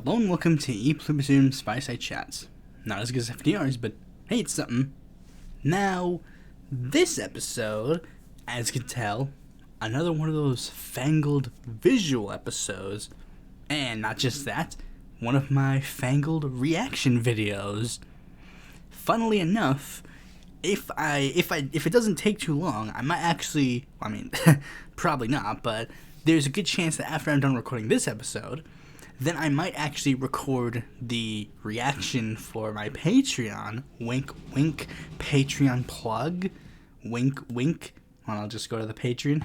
Hello and welcome to Pluribus Unum's Fireside Chats. Not as good as FDR's, but hey, it's something. Now, this episode, as you can tell, another one of those fangled visual episodes. And not just that, one of my fangled reaction videos. Funnily enough, if it doesn't take too long, I might actually, probably not, but there's a good chance that after I'm done recording this episode, then I might actually record the reaction for my Patreon. Wink, wink, Patreon plug. Wink, wink. Well, I'll just go to the Patreon.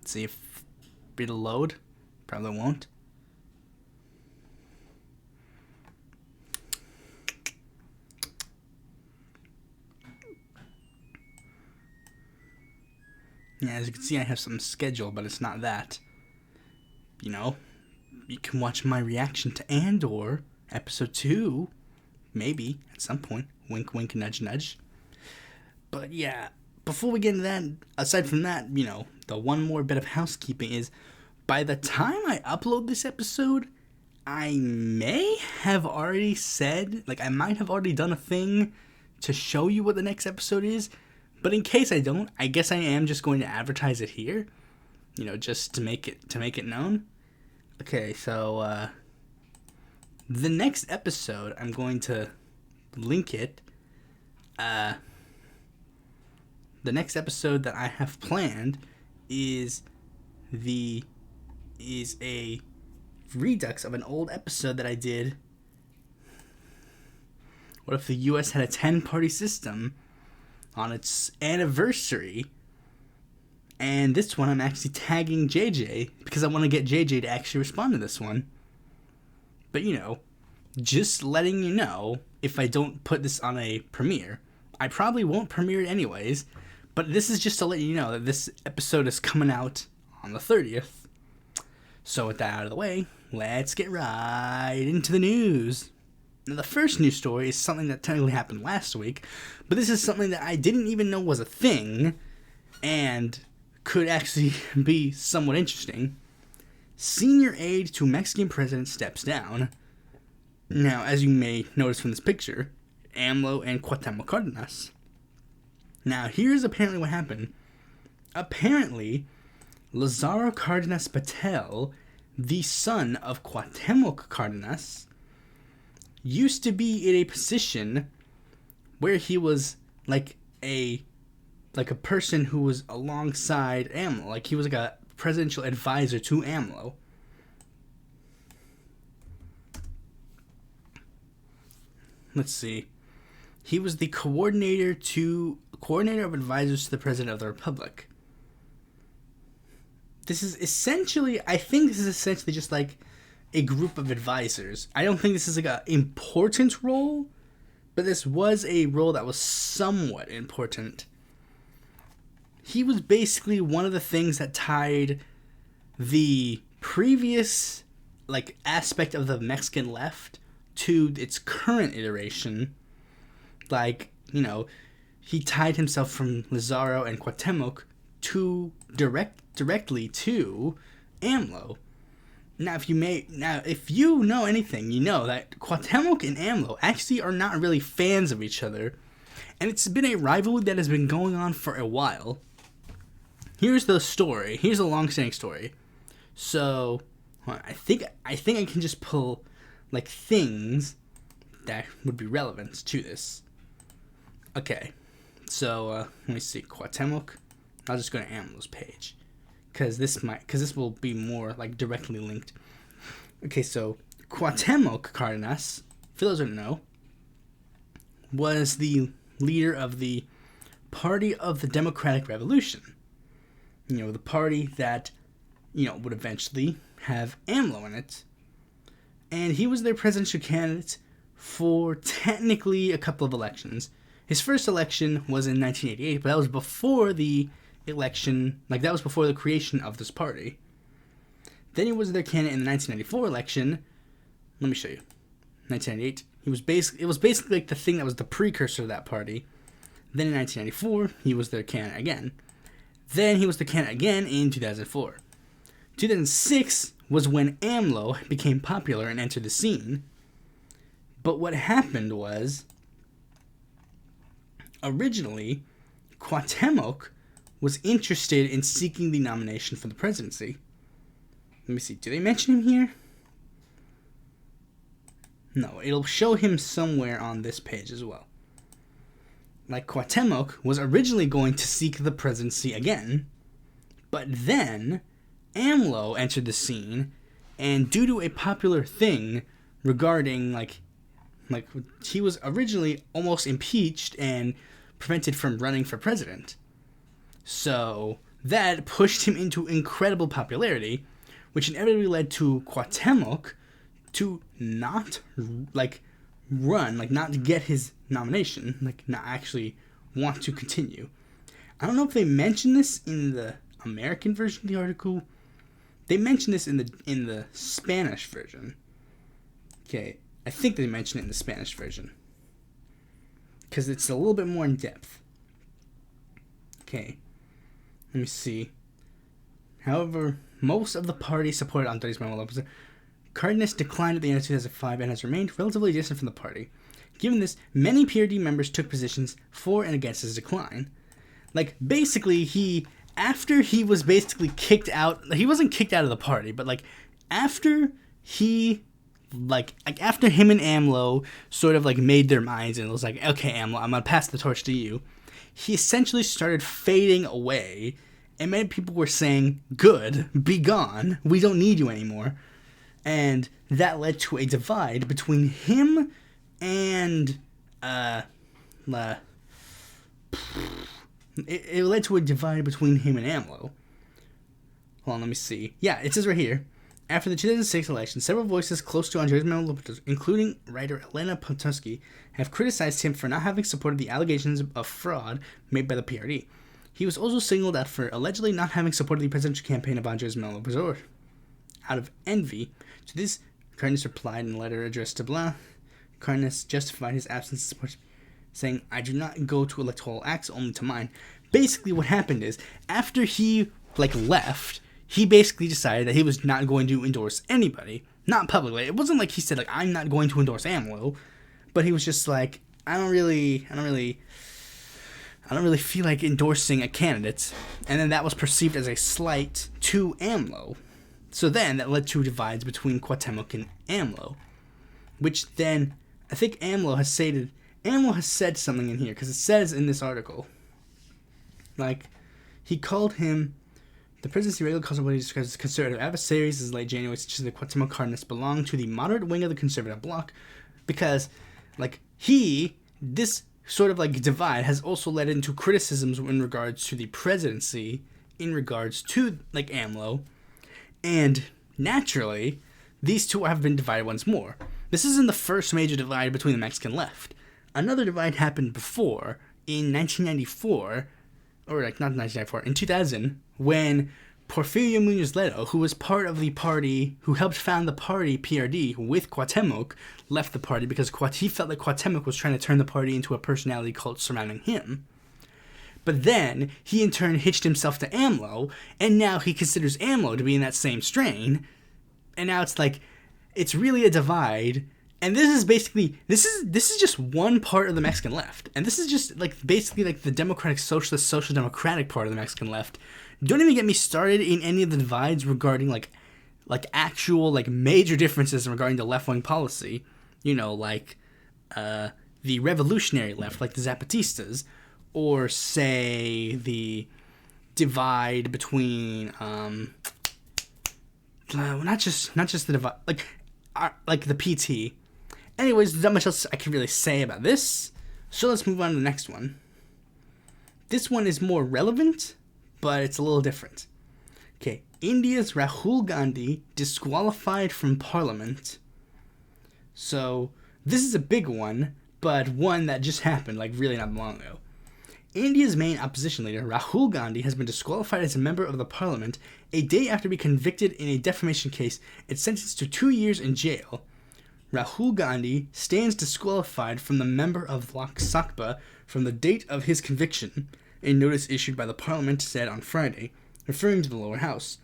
See if it'll load. Probably won't. Yeah, as you can see, I have some schedule, but it's not that. You can watch my reaction to Andor, episode 2, maybe, at some point. Wink, wink, nudge, nudge. But yeah, before we get into that, aside from that, the one more bit of housekeeping is, by the time I upload this episode, I may have already said, I might have already done a thing to show you what the next episode is, but in case I don't, I guess I am just going to advertise it here, just to make it known. Okay, so, the next episode, I'm going to link it. The next episode that I have planned is a redux of an old episode that I did. What if the U.S. had a 10-party system on its anniversary? And this one, I'm actually tagging JJ, because I want to get JJ to actually respond to this one. But, just letting you know, if I don't put this on a premiere, I probably won't premiere it anyways, but this is just to let you know that this episode is coming out on the 30th. So with that out of the way, let's get right into the news. Now, the first news story is something that technically happened last week, but this is something that I didn't even know was a thing, and could actually be somewhat interesting. Senior aide to Mexican president steps down. Now, as you may notice from this picture, AMLO and Cardenas. Now, here's apparently what happened. Apparently, Lazaro Cardenas Patel, the son of Cuauhtemoc Cardenas, used to be in a position where he was like a person who was alongside AMLO. He was like a presidential advisor to AMLO. Let's see. He was the coordinator of advisors to the President of the Republic. I think this is essentially just like a group of advisors. I don't think this is like an important role, but this was a role that was somewhat important. He was basically one of the things that tied the previous aspect of the Mexican left to its current iteration. He tied himself from Lazaro and Cuauhtemoc directly to AMLO. Now, if you know anything, you know that Cuauhtemoc and AMLO actually are not really fans of each other, and it's been a rivalry that has been going on for a while. Here's the story. Here's a long-standing story. So, I think I can just pull things that would be relevant to this. Okay, so let me see. Cuauhtemoc. I'll just go to AMLO's page, because this will be more directly linked. Okay, so Cuauhtemoc Cardenas, for those who don't know, was the leader of the Party of the Democratic Revolution. The party that, would eventually have AMLO in it. And he was their presidential candidate for technically a couple of elections. His first election was in 1988, but that was before the election, that was before the creation of this party. Then he was their candidate in the 1994 election. Let me show you. 1998. It was basically the thing that was the precursor to that party. Then in 1994, he was their candidate again. Then he was the candidate again in 2004. 2006 was when AMLO became popular and entered the scene. But what happened was, originally, Cuauhtemoc was interested in seeking the nomination for the presidency. Let me see, do they mention him here? No, it'll show him somewhere on this page as well. Like, Cuauhtemoc was originally going to seek the presidency again, but then AMLO entered the scene, and due to a popular thing regarding, like he was originally almost impeached and prevented from running for president. So that pushed him into incredible popularity, which inevitably led to Cuauhtemoc to not, run, not get his nomination, not actually want to continue. I don't know if they mention this in the American version of the article. They mention this in the Spanish version. Okay, I think they mention it in the Spanish version, because it's a little bit more in depth. Okay, let me see. However, most of the party supported Andrés Manuel López. Cardenas declined at the end of 2005 and has remained relatively distant from the party. Given this, many PRD members took positions for and against his decline. Basically, after he was basically kicked out, he wasn't kicked out of the party, but after he, after him and AMLO sort of made their minds and it was like, okay, AMLO, I'm gonna pass the torch to you, he essentially started fading away, and many people were saying, good, be gone, we don't need you anymore. And that led to a divide between him and, it led to a divide between him and AMLO. Hold on, let me see. Yeah, it says right here, after the 2006 election, several voices close to Andrés Manuel López, including writer Elena Poniatowski, have criticized him for not having supported the allegations of fraud made by the PRD. He was also singled out for allegedly not having supported the presidential campaign of Andrés Manuel López Obrador. Out of envy, to this, Cardenas replied in a letter addressed to Blah. Cardenas justified his absence of support, saying, I do not go to electoral acts, only to mine. Basically what happened is, after he, left, he basically decided that he was not going to endorse anybody. Not publicly. It wasn't like he said, I'm not going to endorse AMLO, but he was just like, I don't really feel like endorsing a candidate. And then that was perceived as a slight to AMLO. So then that led to divides between Cuauhtemoc and AMLO, which then I think AMLO has said something in here, because it says in this article, he called him the presidency regular calls him what he describes as conservative adversaries as late January, such as the Cuauhtemoc Cardenas belong to the moderate wing of the conservative bloc, because this sort of divide has also led into criticisms in regards to the presidency, in regards to AMLO. And naturally, these two have been divided once more. This isn't the first major divide between the Mexican left. Another divide happened before, in 1994, or not 1994, in 2000, when Porfirio Muñoz Ledo, who was part of the party, who helped found the party PRD with Cuauhtemoc, left the party because he felt like Cuauhtemoc was trying to turn the party into a personality cult surrounding him. But then, he in turn hitched himself to AMLO, and now he considers AMLO to be in that same strain. And now it's really a divide. And this is basically, this is just one part of the Mexican left. And this is just, basically the democratic socialist, social democratic part of the Mexican left. Don't even get me started in any of the divides regarding, actual, major differences regarding the left-wing policy. You know, the revolutionary left, the Zapatistas. Or say the divide between not just the divide the PT. Anyways, there's not much else I can really say about this. So let's move on to the next one. This one is more relevant, but it's a little different. Okay, India's Rahul Gandhi disqualified from parliament. So this is a big one, but one that just happened really not long ago. India's main opposition leader, Rahul Gandhi, has been disqualified as a member of the parliament a day after being convicted in a defamation case and sentenced to 2 years in jail. Rahul Gandhi stands disqualified from the member of Lok Sabha from the date of his conviction, a notice issued by the parliament said on Friday, referring to the lower house.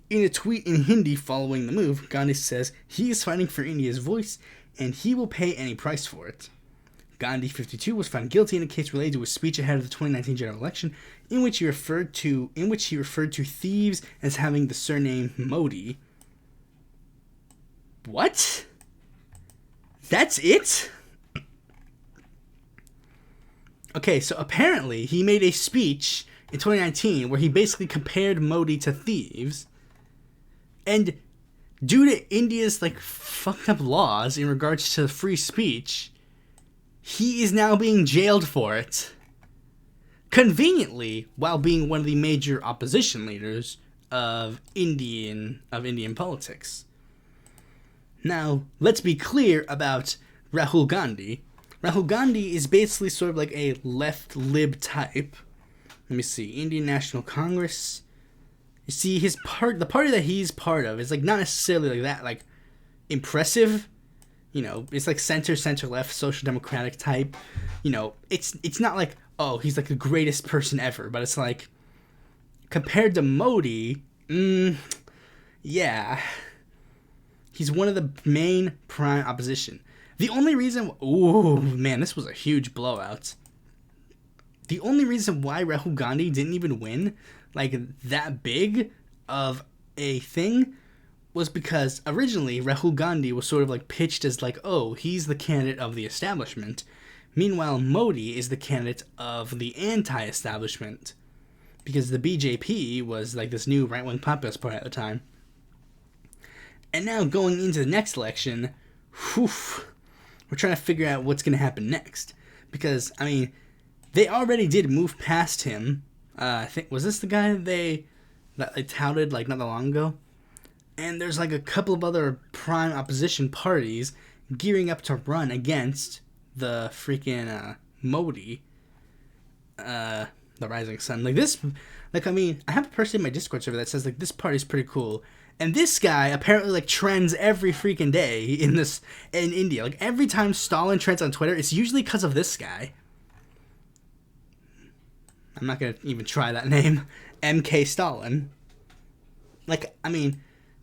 In a tweet in Hindi following the move, Gandhi says he is fighting for India's voice and he will pay any price for it. Gandhi, 52, was found guilty in a case related to a speech ahead of the 2019 general election in which he referred to thieves as having the surname Modi. What? That's it? Okay, so apparently he made a speech in 2019 where he basically compared Modi to thieves, and due to India's like fucked up laws in regards to free speech, he is now being jailed for it. Conveniently, while being one of the major opposition leaders of Indian politics. Now, let's be clear about Rahul Gandhi. Rahul Gandhi is basically sort of like a left lib type. Let me see. Indian National Congress. You see, the party that he's part of is like not necessarily like that, like impressive. You know, it's like center left, social democratic type. You know, it's not like, oh, he's like the greatest person ever, but it's like compared to Modi, yeah, he's one of the main prime opposition. The only reason, oh man, this was a huge blowout. The only reason why Rahul Gandhi didn't even win, like, that big of a thing was because originally Rahul Gandhi was sort of, like, pitched as, like, oh, he's the candidate of the establishment. Meanwhile, Modi is the candidate of the anti-establishment. Because the BJP was, like, this new right-wing populist party at the time. And now going into the next election, we're trying to figure out what's going to happen next. Because, I mean, they already did move past him. I think, was this the guy that they touted, like, not that long ago? And there's, like, a couple of other prime opposition parties gearing up to run against the freaking Modi, the rising sun. Like, this, like, I mean, I have a person in my Discord server that says, like, this party's pretty cool. And this guy apparently, like, trends every freaking day in India. Like, every time Stalin trends on Twitter, it's usually because of this guy. I'm not going to even try that name. MK Stalin. Like, I mean,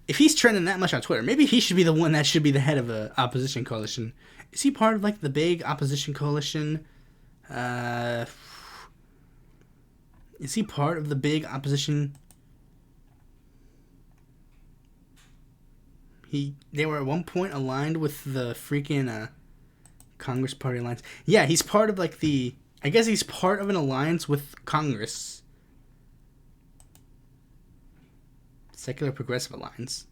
if he's trending that much on Twitter, maybe he should be the one that should be the head of a opposition coalition. Is he part of, like, the big opposition coalition? Is he part of the big opposition? They were at one point aligned with the freaking Congress Party alliance. Yeah, he's part of, like, I guess he's part of an alliance with Congress. Secular Progressive Alliance.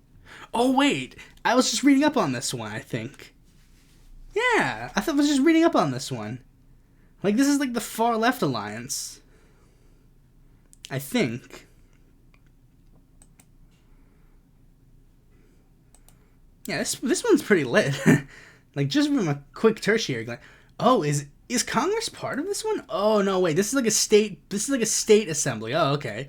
Oh, wait. I was just reading up on this one, I think. Yeah, I was just reading up on this one. Like, this is, like, the far left alliance. I think. Yeah, this one's pretty lit. Like, just from a quick tertiary glance. Oh, is Congress part of this one? Oh, no, wait. This is like a state assembly. Oh, okay.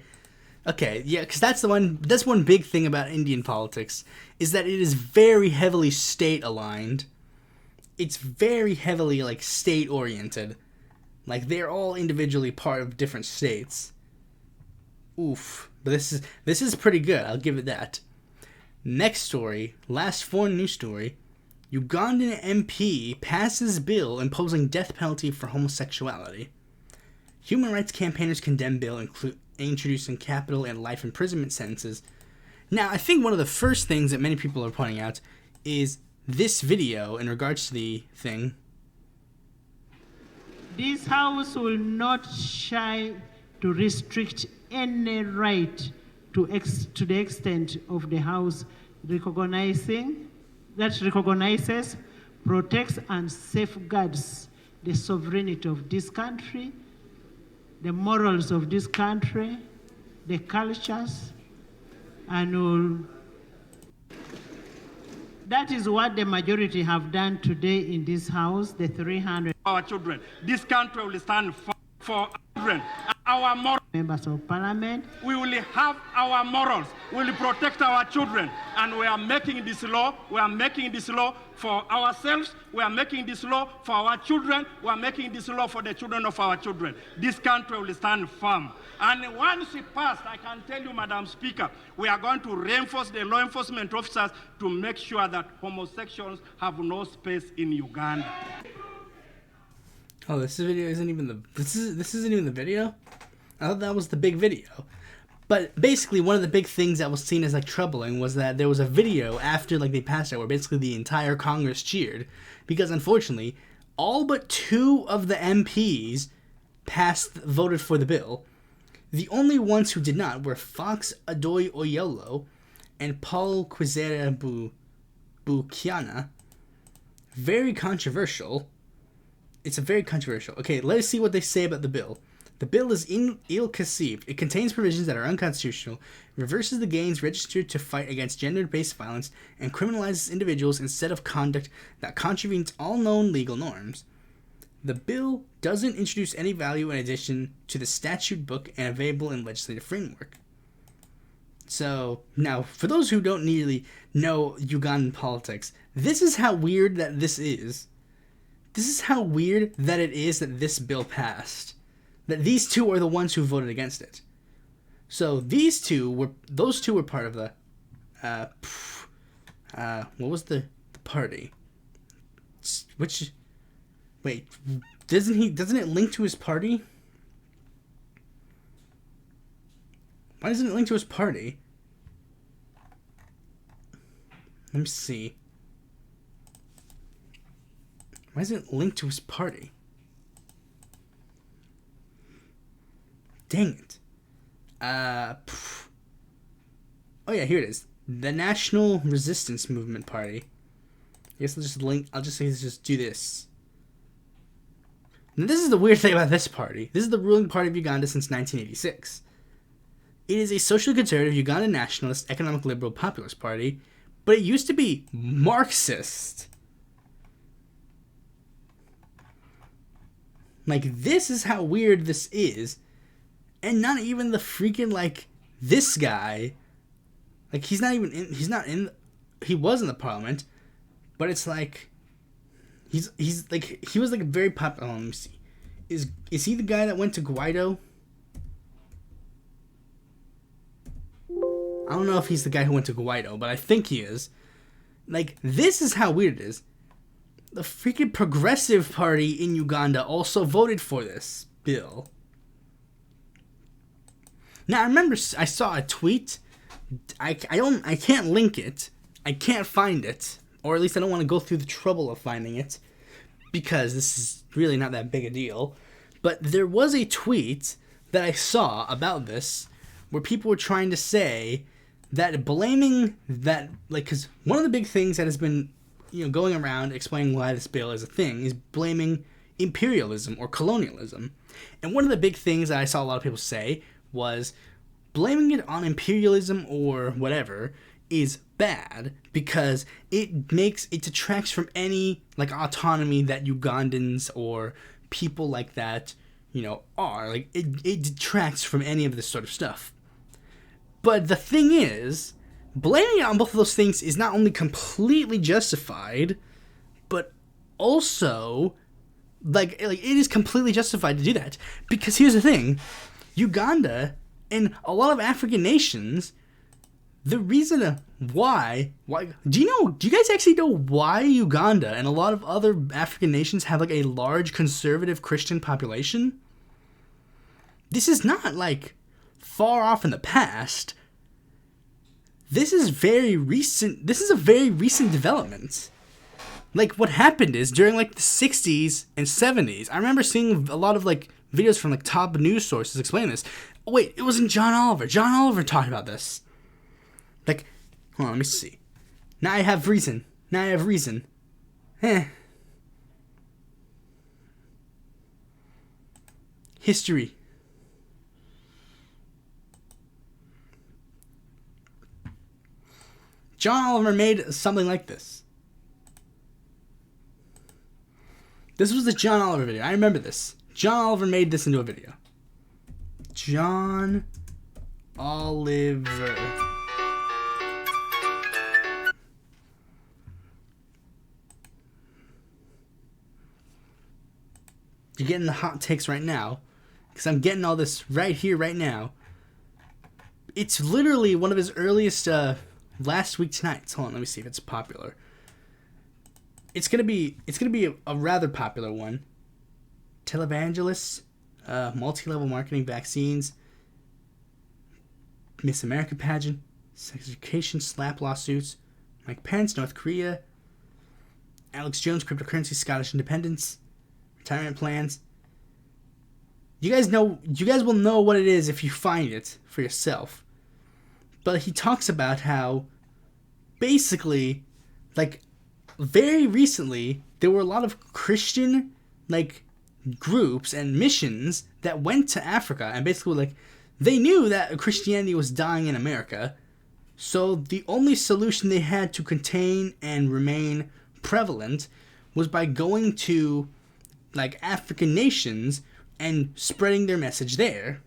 Okay, yeah, because that's one big thing about Indian politics, is that it is very heavily state-aligned. It's very heavily, like, state-oriented. Like, they're all individually part of different states. Oof. But this is pretty good, I'll give it that. Next story, last foreign news story. Ugandan MP passes bill imposing death penalty for homosexuality. Human rights campaigners condemn bill introducing capital and life imprisonment sentences. Now, I think one of the first things that many people are pointing out is this video in regards to the thing. This House will not shy to restrict any right to the extent of the House recognizes, protects, and safeguards the sovereignty of this country, the morals of this country, the cultures, and all. That is what the majority have done today in this House, the 300. Our children. This country will stand for our children. our morals. Members of Parliament. We will have our morals. We will protect our children. And we are making this law. We are making this law for ourselves. We are making this law for our children. We are making this law for the children of our children. This country will stand firm. And once it passed, I can tell you, Madam Speaker, we are going to reinforce the law enforcement officers to make sure that homosexuals have no space in Uganda. Oh, this video isn't even the this isn't even the video? I thought that was the big video. But basically one of the big things that was seen as like troubling was that there was a video after like they passed it where basically the entire Congress cheered because unfortunately all but 2 of the MPs voted for the bill. The only ones who did not were Fox Adoy Oyolo and Paul Kwizera Bukiana. Very controversial. It's a very controversial. Okay, let's see what they say about the bill. The bill is ill-conceived. It contains provisions that are unconstitutional, reverses the gains registered to fight against gender-based violence, and criminalizes individuals instead of conduct that contravenes all known legal norms. The bill doesn't introduce any value in addition to the statute book and available in legislative framework. So, now, for those who don't really know Ugandan politics, this is how weird that this is. This is how weird that it is that this bill passed. That these 2 are the ones who voted against it. So, those 2 were part of the, what was the party? Wait, doesn't it link to his party? Why doesn't it link to his party? Let me see. Why isn't it linked to his party? Dang it. Oh yeah, here it is. The National Resistance Movement Party. I guess I'll just do this. Now, this is the weird thing about this party. This is the ruling party of Uganda since 1986. It is a socially conservative Ugandan nationalist, economic liberal populist party, but it used to be Marxist. Like, this is how weird this is. And not even the freaking, like, this guy. Like, he was in the parliament, but it's like, he was like a very popular, let me see. Is he the guy that went to Guaido? I don't know if he's the guy who went to Guaido, but I think he is. Like, this is how weird it is. The freaking Progressive Party in Uganda also voted for this bill. Now, I remember I saw a tweet. I can't link it. I can't find it. Or at least I don't want to go through the trouble of finding it. Because this is really not that big a deal. But there was a tweet that I saw about this where people were trying to say that blaming that, like, because one of the big things that has been, going around explaining why this bill is a thing is blaming imperialism or colonialism. And one of the big things that I saw a lot of people say was blaming it on imperialism or whatever is bad because it detracts from any, like, autonomy that Ugandans or people like that, are. Like, it detracts from any of this sort of stuff. But the thing is, blaming it on both of those things is not only completely justified, but also, like it is completely justified to do that. Because here's the thing, Uganda and a lot of African nations, the reason why do you guys actually know why Uganda and a lot of other African nations have, like, a large conservative Christian population? This is not, like, far off in the past. This is very recent. This is a very recent development. Like, what happened is during, like, the 60s and 70s, I remember seeing a lot of, like, videos from, like, top news sources explaining this. Oh, wait, it wasn't John Oliver. John Oliver talked about this. Like, hold on, let me see. Now I have reason. History. John Oliver made something like this. This was the John Oliver video. I remember this. John Oliver made this into a video. John Oliver. You're getting the hot takes right now, because I'm getting all this right here, right now. It's literally one of his earliest last week's nights. Hold on, let me see if it's popular. It's gonna be a rather popular one. Televangelists, multi-level marketing, vaccines, Miss America pageant, sex education, slap lawsuits, Mike Pence, North Korea, Alex Jones, cryptocurrency, Scottish independence, retirement plans. You guys will know what it is if you find it for yourself. But he talks about how basically, like, very recently there were a lot of Christian, like, groups and missions that went to Africa, and basically, like, they knew that Christianity was dying in America, so the only solution they had to contain and remain prevalent was by going to, like, African nations and spreading their message there.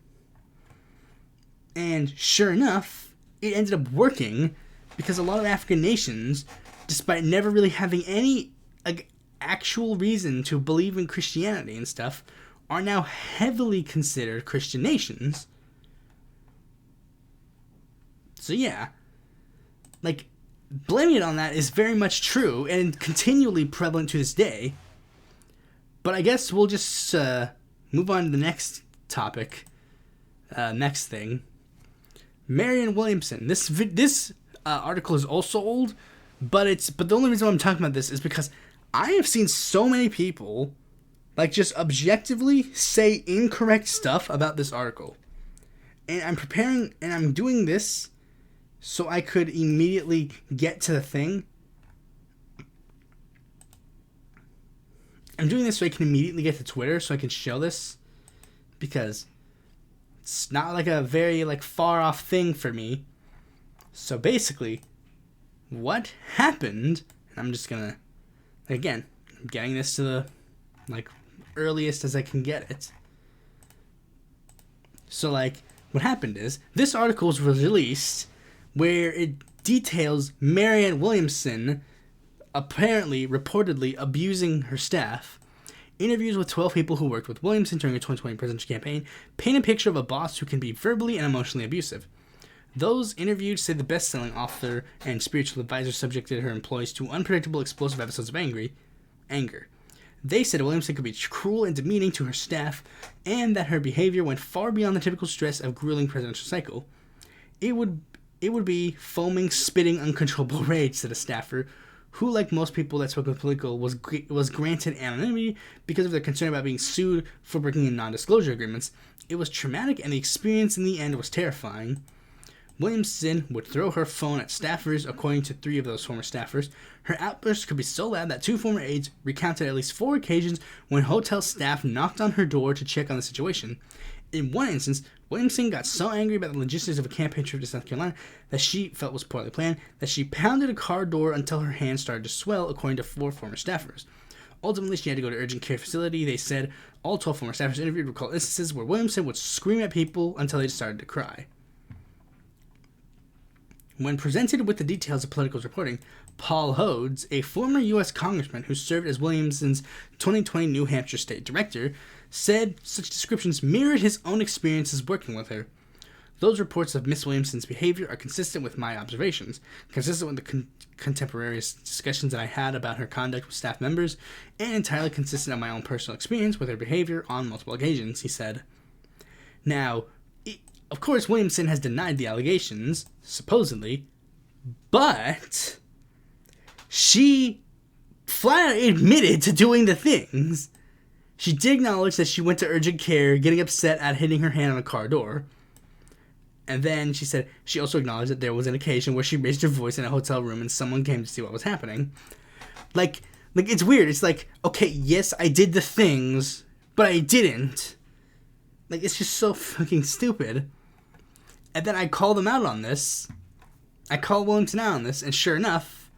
And sure enough, it ended up working, because a lot of African nations, despite never really having any, like, actual reason to believe in Christianity and stuff, are now heavily considered Christian nations. So yeah, like, blaming it on that is very much true and continually prevalent to this day. But I guess we'll just move on to the next topic, next thing. Marianne Williamson. This article is also old, but the only reason why I'm talking about this is because I have seen so many people, like, just objectively say incorrect stuff about this article. And I'm doing this so I could immediately get to the thing. I'm doing this so I can immediately get to Twitter so I can show this, because it's not, like, a very, like, far off thing for me. So basically, what happened, and I'm just gonna, again, I'm getting this to the, like, earliest as I can get it. So, like, what happened is, this article was released where it details Marianne Williamson reportedly abusing her staff. Interviews with 12 people who worked with Williamson during a 2020 presidential campaign paint a picture of a boss who can be verbally and emotionally abusive. Those interviewed say the best-selling author and spiritual advisor subjected her employees to unpredictable, explosive episodes of anger. They said Williamson could be cruel and demeaning to her staff, and that her behavior went far beyond the typical stress of a grueling presidential cycle. It would be foaming, spitting, uncontrollable rage, said a staffer, who, like most people that spoke with Politico, was granted anonymity because of their concern about being sued for breaking in non-disclosure agreements. It was traumatic, and the experience in the end was terrifying. Williamson would throw her phone at staffers, according to 3 of those former staffers. Her outbursts could be so loud that 2 former aides recounted at least 4 occasions when hotel staff knocked on her door to check on the situation. In one instance, Williamson got so angry about the logistics of a campaign trip to South Carolina that she felt was poorly planned that she pounded a car door until her hand started to swell, according to 4 former staffers. Ultimately, she had to go to urgent care facility. They said all 12 former staffers interviewed recall instances where Williamson would scream at people until they started to cry. When presented with the details of Politico's reporting, Paul Hodes, a former U.S. congressman who served as Williamson's 2020 New Hampshire state director, said such descriptions mirrored his own experiences working with her. Those reports of Miss Williamson's behavior are consistent with my observations, consistent with the contemporaneous discussions that I had about her conduct with staff members, and entirely consistent of my own personal experience with her behavior on multiple occasions, he said. Now, of course, Williamson has denied the allegations, supposedly, but she flat out admitted to doing the things. She did acknowledge that she went to urgent care, getting upset at hitting her hand on a car door. And then she said she also acknowledged that there was an occasion where she raised her voice in a hotel room and someone came to see what was happening. Like it's weird. It's like, okay, yes, I did the things, but I didn't. Like, it's just so fucking stupid. And then I call them out on this. I call Williamson out on this, and sure enough,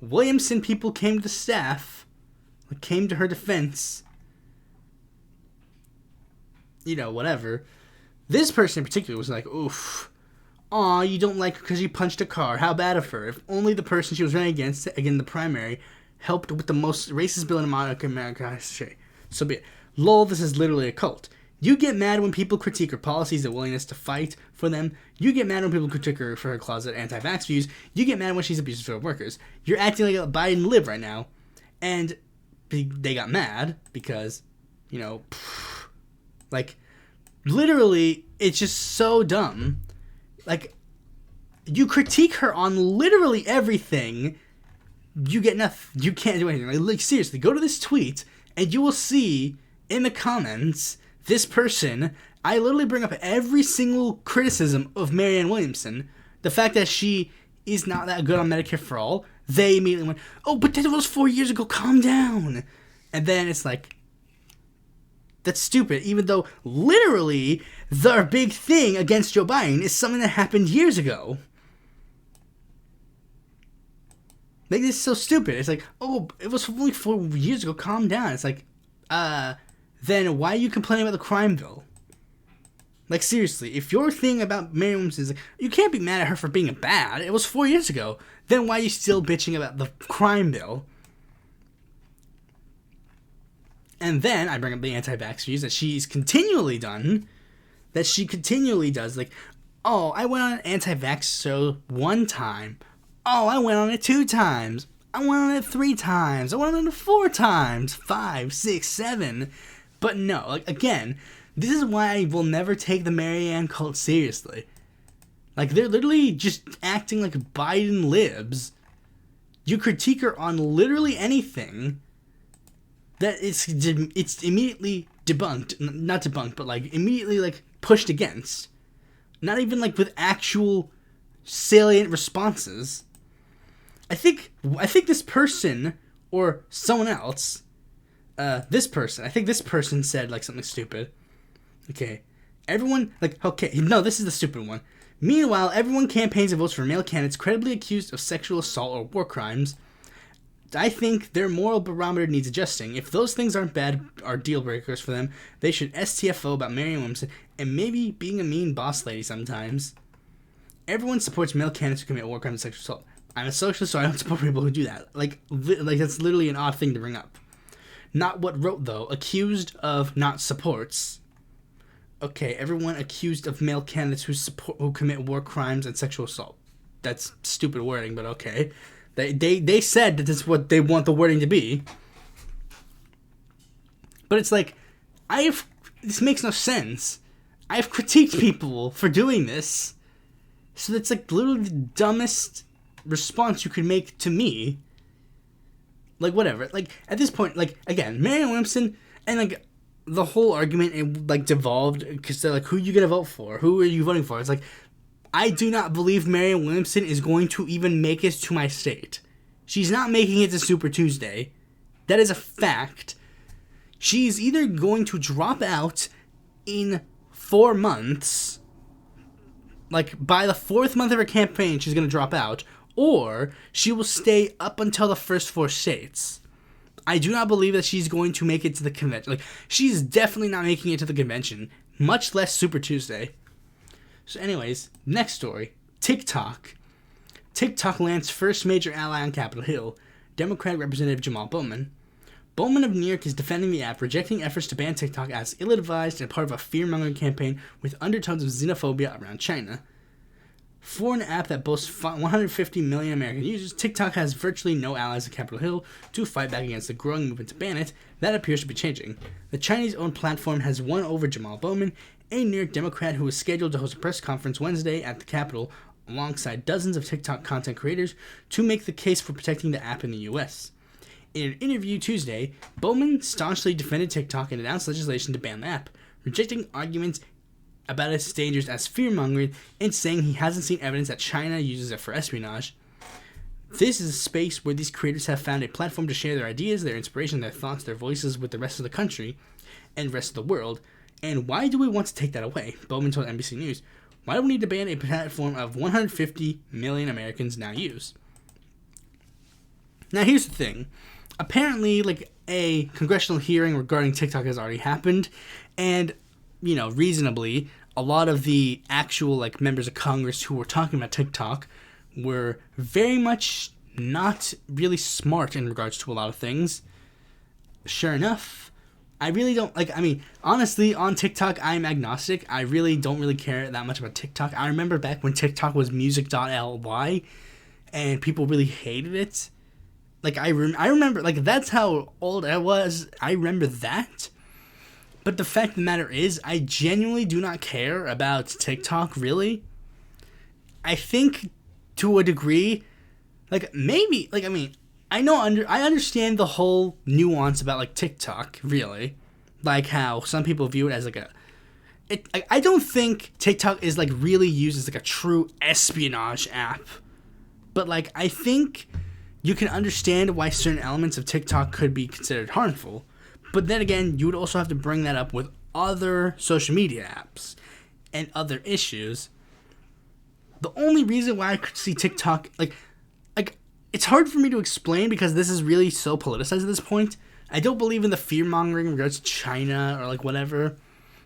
Williamson people came to the staff, came to her defense. You know, whatever. This person in particular was like, oof, aw, you don't like her because you punched a car. How bad of her. If only the person she was running against, again, the primary, helped with the most racist bill in America history. So be it. Lol, this is literally a cult. You get mad when people critique her policies and willingness to fight for them. You get mad when people critique her for her closet anti-vax views. You get mad when she's abusive to workers. You're acting like a Biden lib right now. And they got mad because, you know, like, literally, it's just so dumb. Like, you critique her on literally everything, you get nothing. You can't do anything. Like, seriously, go to this tweet, and you will see in the comments, this person, I literally bring up every single criticism of Marianne Williamson. The fact that she is not that good on Medicare for All. They immediately went, oh, but that was 4 years ago, calm down. And then it's like, that's stupid, even though literally the big thing against Joe Biden is something that happened years ago. Like, this is so stupid. It's like, oh, it was only 4 years ago, calm down. It's like, then why are you complaining about the crime bill? Like, seriously, if your thing about Marianne Williamson is like, you can't be mad at her for being bad, it was 4 years ago, then why are you still bitching about the crime bill? And then I bring up the anti-vax views that she's continually done, that she continually does, like, oh, I went on an anti-vax show 1 time. Oh, I went on it 2 times. I went on it 3 times. I went on it 4 times. 5, 6, 7. But no, like, again, this is why I will never take the Marianne cult seriously. Like, they're literally just acting like Biden libs. You critique her on literally anything, that it's immediately debunked. Not debunked, but, like, immediately, like, pushed against. Not even, like, with actual salient responses. I think this person, or someone else, I think this person said, like, something stupid. Okay. Everyone, like, okay, no, this is the stupid one. Meanwhile, everyone campaigns and votes for male candidates credibly accused of sexual assault or war crimes. I think their moral barometer needs adjusting. If those things aren't bad or deal breakers for them, they should STFO about Marianne Williamson and maybe being a mean boss lady sometimes. Everyone supports male candidates who commit war crimes and sexual assault. I'm a socialist, so I don't support people who do that. Like that's literally an odd thing to bring up. Not what wrote, though. Accused of not supports. Okay, everyone accused of male candidates who commit war crimes and sexual assault. That's stupid wording, but okay. They said that this is what they want the wording to be. But it's like, this makes no sense. I've critiqued people for doing this. So that's like literally the dumbest response you could make to me. Like, whatever. Like, at this point, like, again, Marianne Williamson, and, like, the whole argument, it, like, devolved, because they're like, who are you gonna vote for? Who are you voting for? It's like, I do not believe Marianne Williamson is going to even make it to my state. She's not making it to Super Tuesday. That is a fact. She's either going to drop out in 4 months, like, by the 4th month of her campaign, she's gonna drop out, or she will stay up until the first 4 states. I do not believe that she's going to make it to the convention. Like, she's definitely not making it to the convention, much less Super Tuesday. So anyways, next story. TikTok. TikTok lands first major ally on Capitol Hill, Democratic Representative Jamaal Bowman. Bowman of New York is defending the app, rejecting efforts to ban TikTok as ill-advised and part of a fear-mongering campaign with undertones of xenophobia around China. For an app that boasts 150 million American users, TikTok has virtually no allies at Capitol Hill to fight back against the growing movement to ban it. That appears to be changing. The Chinese-owned platform has won over Jamaal Bowman, a New York Democrat who was scheduled to host a press conference Wednesday at the Capitol alongside dozens of TikTok content creators to make the case for protecting the app in the U.S. In an interview Tuesday, Bowman staunchly defended TikTok and announced legislation to ban the app, rejecting arguments about its dangers as fear-mongering and saying he hasn't seen evidence that China uses it for espionage. This is a space where these creators have found a platform to share their ideas, their inspiration, their thoughts, their voices with the rest of the country and rest of the world. And why do we want to take that away? Bowman told NBC News. Why do we need to ban a platform of 150 million Americans now use? Now here's the thing. Apparently, like, a congressional hearing regarding TikTok has already happened, and, you know, reasonably, a lot of the actual like members of Congress who were talking about TikTok were very much not really smart in regards to a lot of things. Sure enough, I really don't like. I mean, honestly, on TikTok, I'm agnostic. I really don't really care that much about TikTok. I remember back when TikTok was music.ly, and people really hated it. Like I remember, like that's how old I was. I remember that. But the fact of the matter is, I genuinely do not care about TikTok, really. I think, to a degree, like, maybe, like, I mean, I understand the whole nuance about, like, TikTok, really. Like, how some people view it as, like, I don't think TikTok is, like, really used as, like, a true espionage app. But, like, I think you can understand why certain elements of TikTok could be considered harmful. But then again, you would also have to bring that up with other social media apps and other issues. The only reason why I could see TikTok, like it's hard for me to explain because this is really so politicized at this point. I don't believe in the fear-mongering in regards to China or like whatever,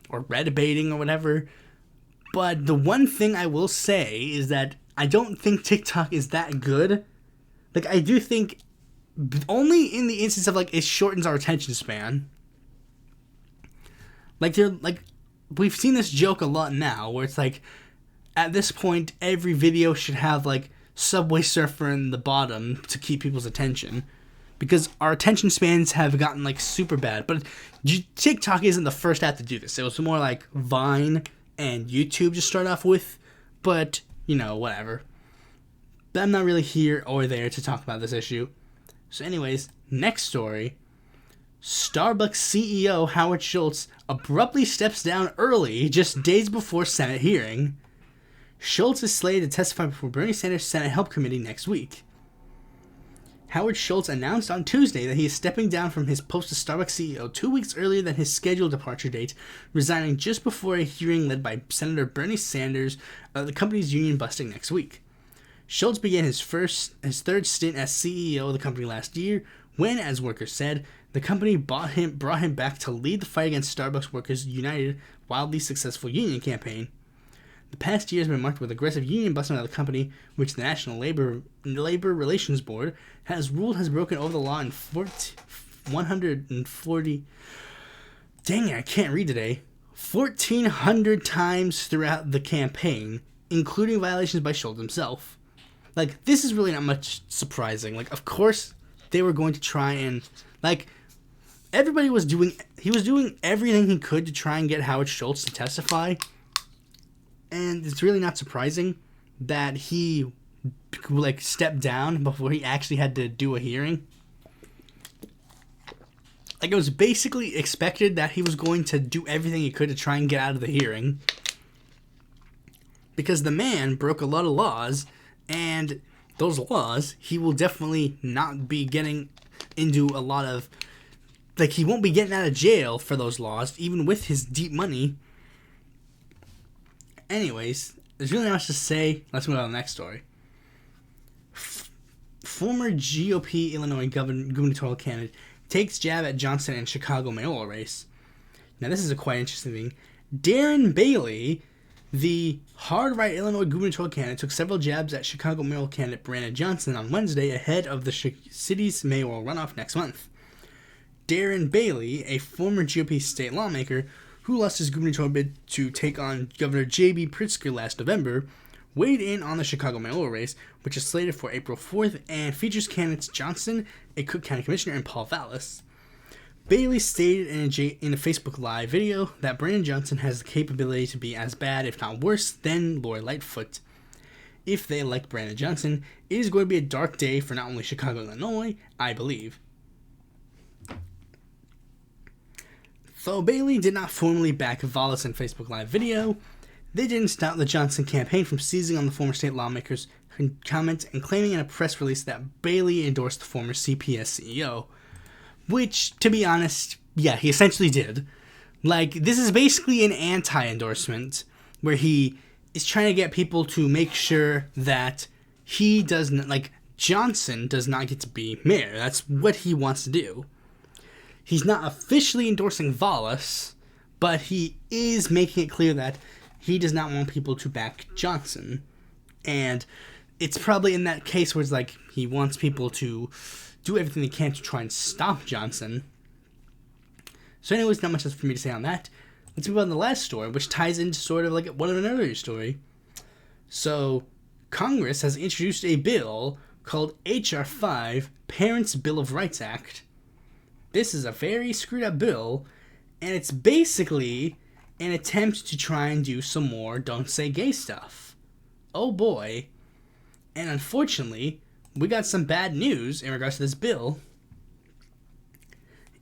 or red baiting or whatever. But the one thing I will say is that I don't think TikTok is that good. Like, I do think only in the instance of, like, it shortens our attention span. Like, we've seen this joke a lot now, where it's like, at this point, every video should have, like, Subway Surfer in the bottom to keep people's attention. Because our attention spans have gotten, like, super bad. But TikTok isn't the first app to do this. It was more like Vine and YouTube to start off with. But, you know, whatever. But I'm not really here or there to talk about this issue. So anyways, next story. Starbucks CEO Howard Schultz abruptly steps down early just days before Senate hearing. Schultz is slated to testify before Bernie Sanders' Senate Help Committee next week. Howard Schultz announced on Tuesday that he is stepping down from his post as Starbucks CEO 2 weeks earlier than his scheduled departure date, resigning just before a hearing led by Senator Bernie Sanders of the company's union busting next week. Schultz began his third stint as CEO of the company last year, when, as workers said, the company brought him back to lead the fight against Starbucks Workers United wildly successful union campaign. The past year has been marked with aggressive union busting of the company, which the National Labor Relations Board has ruled has broken over the law in 140. Dang it, I can't read today. 1,400 times throughout the campaign, including violations by Schultz himself. Like, this is really not much surprising. Like, of course, they were going to try and, like, he was doing everything he could to try and get Howard Schultz to testify. And it's really not surprising that he, like, stepped down before he actually had to do a hearing. Like, it was basically expected that he was going to do everything he could to try and get out of the hearing. Because the man broke a lot of laws, and those laws, he will definitely not be getting into a lot of, like, he won't be getting out of jail for those laws, even with his deep money. Anyways, there's really not much to say. Let's move on to the next story. Former GOP Illinois gubernatorial candidate takes jab at Johnson in Chicago mayoral race. Now, this is a quite interesting thing. Darren Bailey, the hard-right Illinois gubernatorial candidate, took several jabs at Chicago mayoral candidate Brandon Johnson on Wednesday ahead of the city's mayoral runoff next month. Darren Bailey, a former GOP state lawmaker who lost his gubernatorial bid to take on Governor J.B. Pritzker last November, weighed in on the Chicago mayoral race, which is slated for April 4th and features candidates Johnson, a Cook County Commissioner, and Paul Vallas. Bailey stated in a Facebook Live video that Brandon Johnson has the capability to be as bad, if not worse, than Lori Lightfoot. If they elect Brandon Johnson, it is going to be a dark day for not only Chicago, Illinois, I believe. Though Bailey did not formally back Vallas in Facebook Live video, they didn't stop the Johnson campaign from seizing on the former state lawmaker's comment and claiming in a press release that Bailey endorsed the former CPS CEO. Which, to be honest, yeah, he essentially did. Like, this is basically an anti-endorsement, where he is trying to get people to make sure that he doesn't, like, Johnson does not get to be mayor. That's what he wants to do. He's not officially endorsing Vallas, but he is making it clear that he does not want people to back Johnson. And it's probably in that case where it's like he wants people to do everything they can to try and stop Johnson. So anyways, not much else for me to say on that. Let's move on to the last story, which ties into sort of like one of an earlier story. So Congress has introduced a bill called H.R. 5, Parents' Bill of Rights Act. This is a very screwed up bill, and it's basically an attempt to try and do some more don't say gay stuff. Oh boy. And unfortunately, we got some bad news in regards to this bill.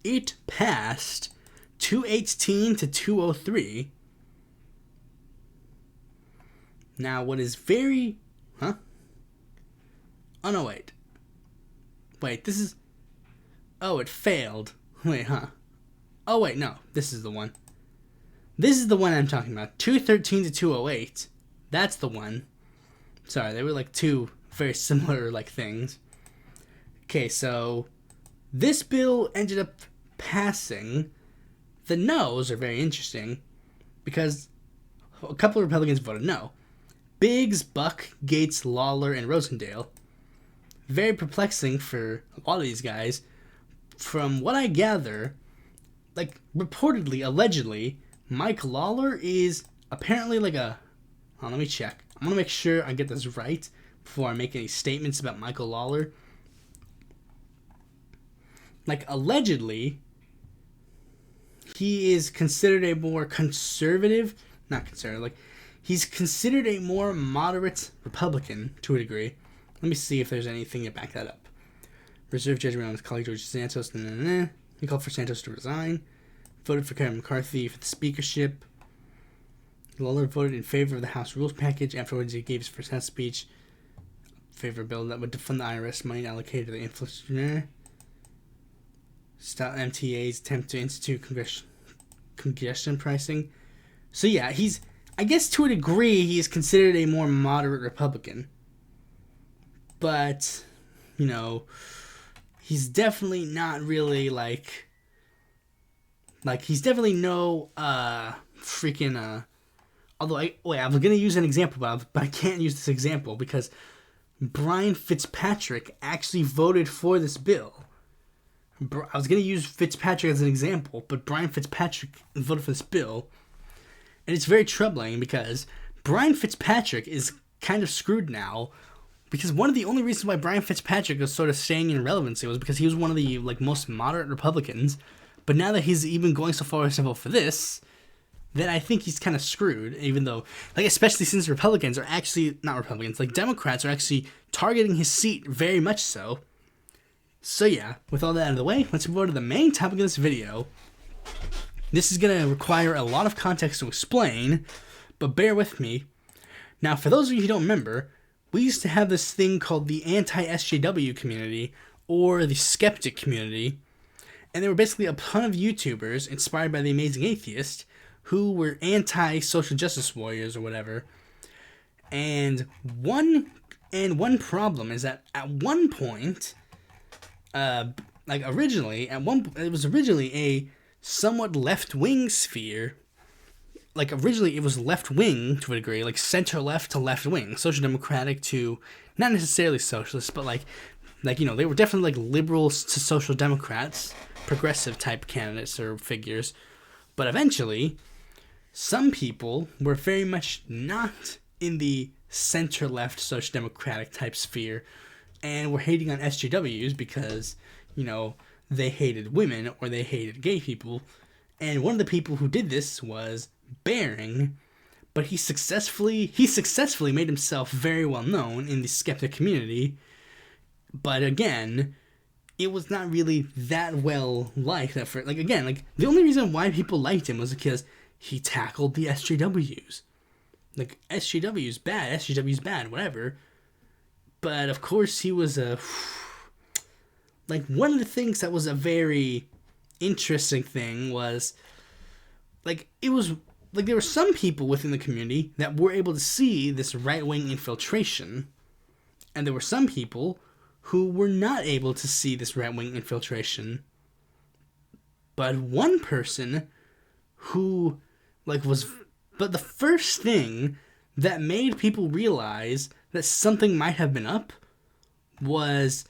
It passed 218 to 203. Now, what is very... Huh? Oh, no, wait. Wait, this is... Oh, it failed. Wait, huh? Oh, wait, no. This is the one. This is the one I'm talking about. 213 to 208. That's the one. Sorry, they were like two very similar like things. Okay, so this bill ended up passing. The no's are very interesting because a couple of Republicans voted no. Biggs, Buck, Gates, Lawler, and Rosendale. Very perplexing for a lot of these guys. From what I gather, like reportedly, allegedly, Mike Lawler is apparently like a... Oh, let me check. I'm going to make sure I get this right before I make any statements about Michael Lawler. Like, allegedly, he is considered a more conservative... Not conservative, like, he's considered a more moderate Republican to a degree. Let me see if there's anything to back that up. Reserve judgment on his colleague George Santos. He called for Santos to resign. Voted for Kevin McCarthy for the speakership. Lawler voted in favor of the House Rules package. Afterwards, he gave his first House speech. Favor bill that would defund the IRS money allocated to the infrastructure. Stop MTA's attempt to institute congestion pricing. So yeah, he's... I guess to a degree, he is considered a more moderate Republican. But, you know, he's definitely not really like he's definitely no although I was gonna use an example, but I can't use this example because Brian Fitzpatrick actually voted for this bill. I was gonna use Fitzpatrick as an example, but Brian Fitzpatrick voted for this bill, and it's very troubling because Brian Fitzpatrick is kind of screwed now. Because one of the only reasons why Brian Fitzpatrick was sort of staying in relevancy was because he was one of the like most moderate Republicans. But now that he's even going so far as to vote for this, then I think he's kind of screwed. Even though, like, especially since Republicans are actually not Republicans, like Democrats are actually targeting his seat very much so. So yeah, with all that out of the way, let's move on to the main topic of this video. This is gonna require a lot of context to explain, but bear with me. Now, for those of you who don't remember, we used to have this thing called the anti-SJW community, or the skeptic community, and there were basically a ton of YouTubers inspired by The Amazing Atheist who were anti-social justice warriors or whatever. And one problem is that at one point, it was originally a somewhat left-wing sphere. Like, originally it was left-wing to a degree, like center-left to left-wing, social democratic to, not necessarily socialist, but like, you know, they were definitely like liberals to social democrats, progressive type candidates or figures. But eventually, some people were very much not in the center-left social democratic type sphere and were hating on SJWs because, you know, they hated women or they hated gay people. And one of the people who did this was Bering, but he successfully made himself very well known in the skeptic community. But again, it was not really that well liked at first. Like, again, like, the only reason why people liked him was because he tackled the SJWs. Like, SJW's bad, whatever. But of course he was like, one of the things that was a very interesting thing was, like, it was like there were some people within the community that were able to see this right-wing infiltration, and there were some people who were not able to see this right-wing infiltration. But one person who, like, was But the first thing that made people realize that something might have been up was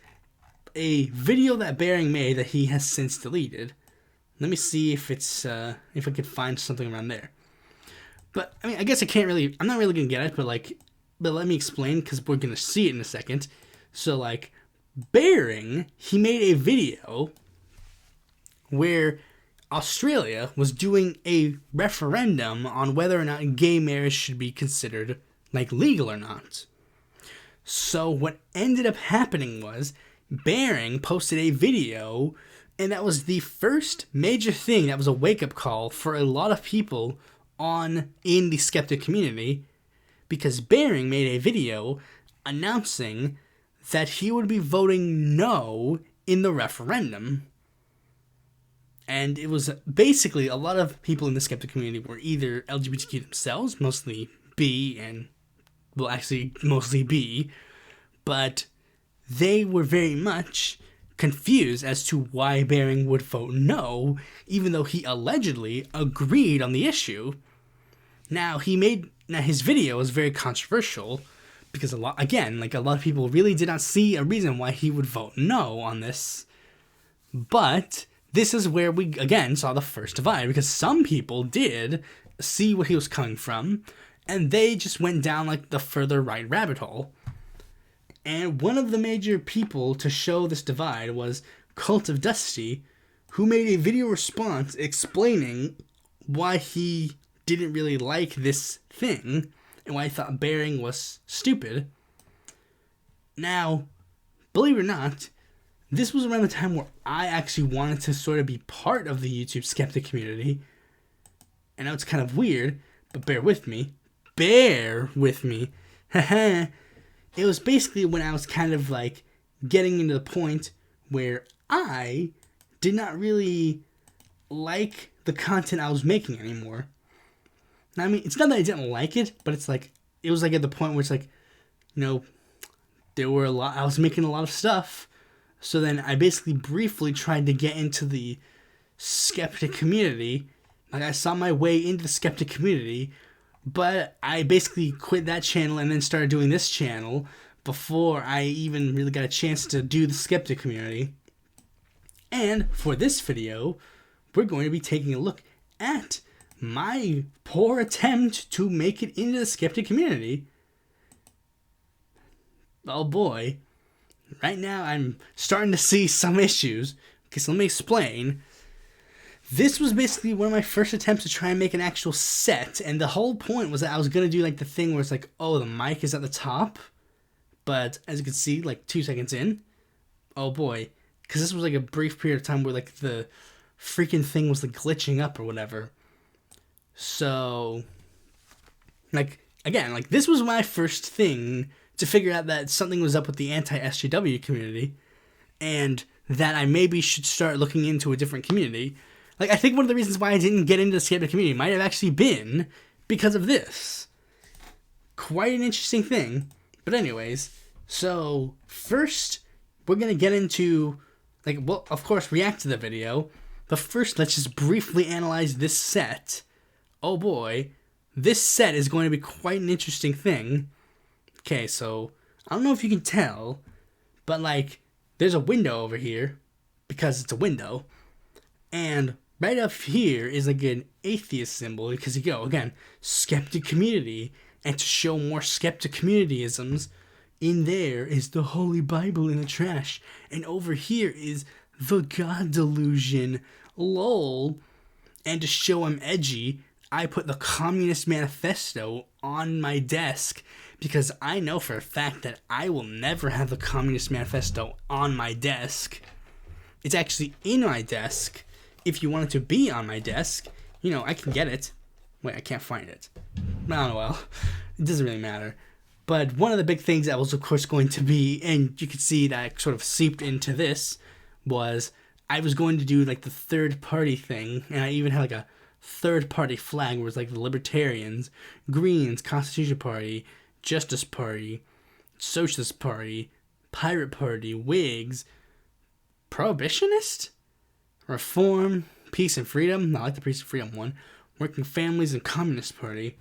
a video that Bering made that he has since deleted. Let me see if it's if I could find something around there. But I mean, I guess I'm not really gonna get it, but let me explain, because we're gonna see it in a second. So like, Bering, he made a video where Australia was doing a referendum on whether or not gay marriage should be considered like legal or not. So what ended up happening was Bering posted a video, and that was the first major thing that was a wake-up call for a lot of people in the skeptic community, because Bering made a video announcing that he would be voting no in the referendum. And it was basically, a lot of people in the skeptic community were either LGBTQ themselves, mostly B, mostly B, but they were very much confused as to why Bering would vote no, even though he allegedly agreed on the issue. Now his video was very controversial, because a lot of people really did not see a reason why he would vote no on this. But this is where we again saw the first divide, because some people did see where he was coming from, and they just went down like the further right rabbit hole. And one of the major people to show this divide was Cult of Dusty, who made a video response explaining why he didn't really like this thing and why he thought Bering was stupid. Now, believe it or not, this was around the time where I actually wanted to sort of be part of the YouTube skeptic community. And I know it's kind of weird, but bear with me. Haha. It was basically when I was kind of like getting into the point where I did not really like the content I was making anymore. Now, I mean, it's not that I didn't like it, but it was like at the point where it's like, I was making a lot of stuff. So then I basically briefly tried to get into the skeptic community. Like, I saw my way into the skeptic community, but I basically quit that channel and then started doing this channel before I even really got a chance to do the skeptic community. And for this video, we're going to be taking a look at my poor attempt to make it into the skeptic community. Oh boy. Right now I'm starting to see some issues. Okay, so let me explain. This was basically one of my first attempts to try and make an actual set, and the whole point was that I was going to do like the thing where it's like, oh, the mic is at the top, but as you can see, like 2 seconds in, oh boy, because this was like a brief period of time where like the freaking thing was like glitching up or whatever. So, like, again, like this was my first thing to figure out that something was up with the anti-SJW community, and that I maybe should start looking into a different community. Like, I think one of the reasons why I didn't get into the skeptic community might have actually been because of this. Quite an interesting thing. But anyways, so first we're going to get into, like, well, of course, react to the video. But first, let's just briefly analyze this set. Oh boy, this set is going to be quite an interesting thing. Okay, so I don't know if you can tell, but like, there's a window over here because it's a window. And right up here is like an atheist symbol because you go, again, skeptic community. And to show more skeptic communityisms, in there is the Holy Bible in the trash. And over here is the God delusion, lol. And to show I'm edgy, I put the Communist Manifesto on my desk because I know for a fact that I will never have the Communist Manifesto on my desk. It's actually in my desk. If you want it to be on my desk, I can get it. Wait, I can't find it. Oh, well, it doesn't really matter. But one of the big things that was, of course, going to be, and you could see that sort of seeped into this, was I was going to do, like, the third-party thing, and I even had, like, a third-party flag where it's, like, the Libertarians, Greens, Constitution Party, Justice Party, Socialist Party, Pirate Party, Whigs, Prohibitionist? Reform, Peace and Freedom. I like the Peace and Freedom one. working families, and Communist Party.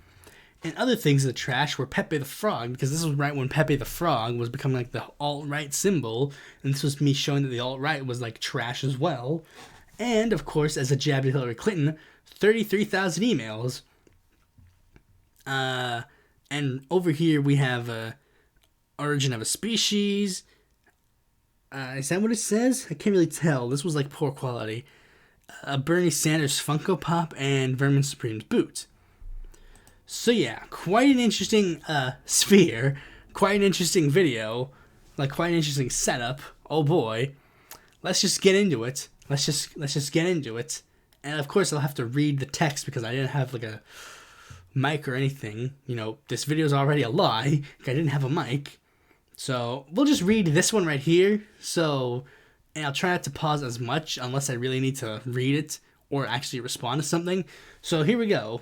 And other things in the trash were Pepe the Frog, because this was right when Pepe the Frog was becoming like the alt-right symbol, and this was me showing that the alt-right was like trash as well. And, of course, as a jab to Hillary Clinton, 33,000 emails. And over here we have Origin of a Species. Is that what it says? I can't really tell. This was like poor quality. Bernie Sanders Funko Pop and Vermin Supreme's boot. So yeah, quite an interesting sphere, quite an interesting video, like quite an interesting setup. Oh boy, let's just get into it. Let's just get into it. And of course, I'll have to read the text because I didn't have like a mic or anything. You know, this video is already a lie. I didn't have a mic, so we'll just read this one right here. And I'll try not to pause as much unless I really need to read it or actually respond to something. So here we go.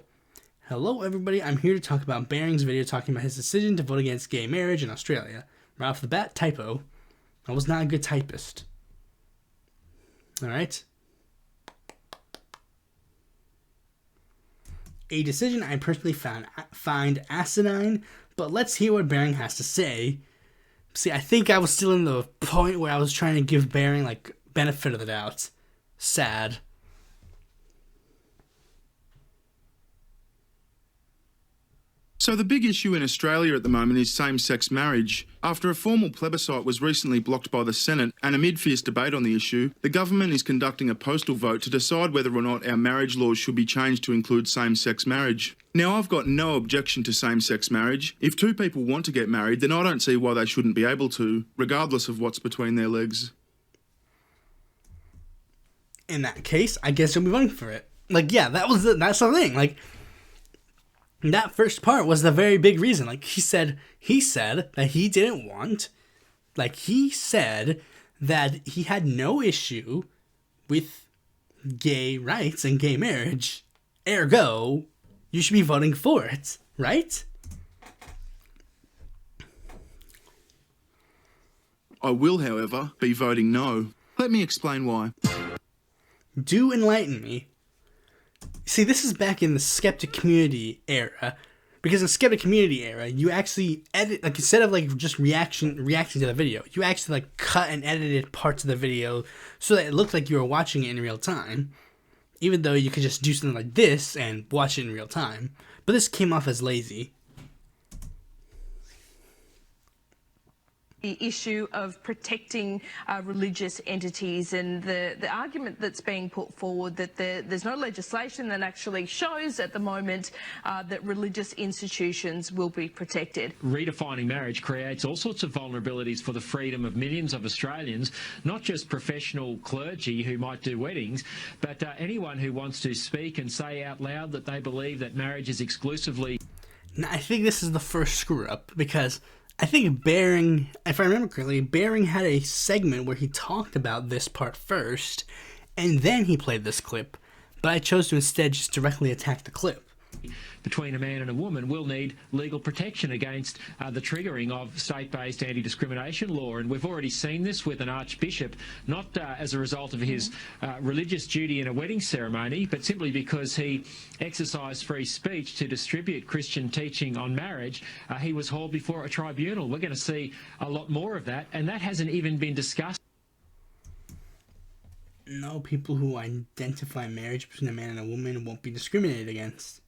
Hello everybody, I'm here to talk about Baring's video talking about his decision to vote against gay marriage in Australia. Right off the bat, typo. I was not a good typist. Alright. A decision I personally find asinine, but let's hear what Baring has to say. See, I think I was still in the point where I was trying to give Baring, like, benefit of the doubt. Sad. So the big issue in Australia at the moment is same-sex marriage. After a formal plebiscite was recently blocked by the Senate, and amid fierce debate on the issue, the government is conducting a postal vote to decide whether or not our marriage laws should be changed to include same-sex marriage. Now, I've got no objection to same-sex marriage. If two people want to get married, then I don't see why they shouldn't be able to, regardless of what's between their legs. In that case, I guess you'll be voting for it. Like, yeah, that's the thing. Like, that first part was the very big reason. Like, he said that he didn't want, like, he said that he had no issue with gay rights and gay marriage. Ergo, you should be voting for it, right? I will, however, be voting no. Let me explain why. Do enlighten me. See, this is back in the skeptic community era, because in the skeptic community era, you actually edit, like, instead of like just reacting to the video, you actually like cut and edited parts of the video so that it looked like you were watching it in real time, even though you could just do something like this and watch it in real time. But this came off as lazy. The issue of protecting religious entities, and the argument that's being put forward that there's no legislation that actually shows at the moment that religious institutions will be protected. Redefining marriage creates all sorts of vulnerabilities for the freedom of millions of Australians, not just professional clergy who might do weddings, but anyone who wants to speak and say out loud that they believe that marriage is exclusively... Now, I think this is the first screw-up, because I think Baring, if I remember correctly, Baring had a segment where he talked about this part first, and then he played this clip, but I chose to instead just directly attack the clip. Between a man and a woman will need legal protection against the triggering of state-based anti-discrimination law, and we've already seen this with an archbishop, not as a result of his religious duty in a wedding ceremony, but simply because he exercised free speech to distribute Christian teaching on marriage. He was hauled before a tribunal. We're going to see a lot more of that, and that hasn't even been discussed. No, people who identify marriage between a man and a woman won't be discriminated against.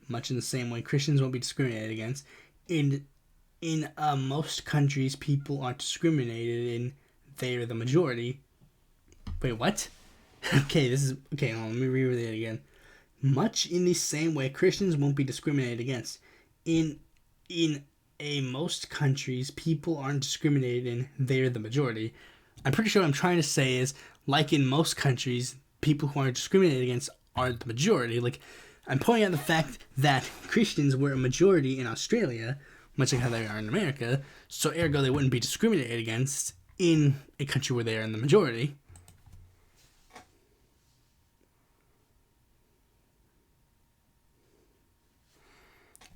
Much in the same way Christians won't be discriminated against. In most countries, people aren't discriminated in. They are the majority. Wait, what? Okay, hold on, let me reread it again. Much in the same way Christians won't be discriminated against. In most countries, people aren't discriminated in. They are the majority. I'm pretty sure what I'm trying to say is, like in most countries, people who aren't discriminated against are the majority. Like, I'm pointing out the fact that Christians were a majority in Australia, much like how they are in America, so ergo they wouldn't be discriminated against in a country where they are in the majority.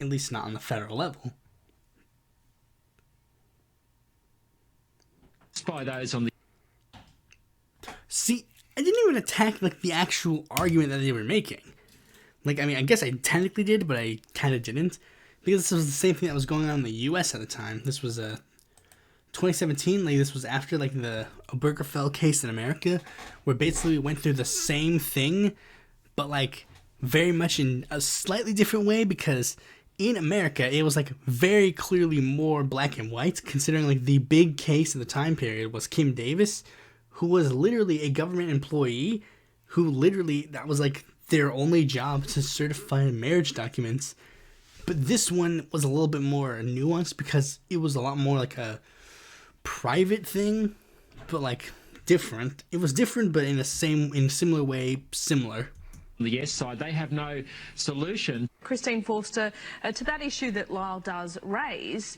At least not on the federal level. By those on the... even attack like the actual argument that they were making. Like, I mean, I guess I technically did, but I kind of didn't, because this was the same thing that was going on in the U.S. at the time. This was 2017. Like, this was after like the Obergefell case in America, where basically we went through the same thing, but like very much in a slightly different way, because in America it was like very clearly more black and white, considering like the big case of the time period was Kim Davis, who was literally a government employee who literally, that was like their only job, to certify marriage documents. But this one was a little bit more nuanced, because it was a lot more like a private thing, but like different. It was different, but in a similar way, similar. On the yes side, they have no solution. Christine Forster, to that issue that Lyle does raise,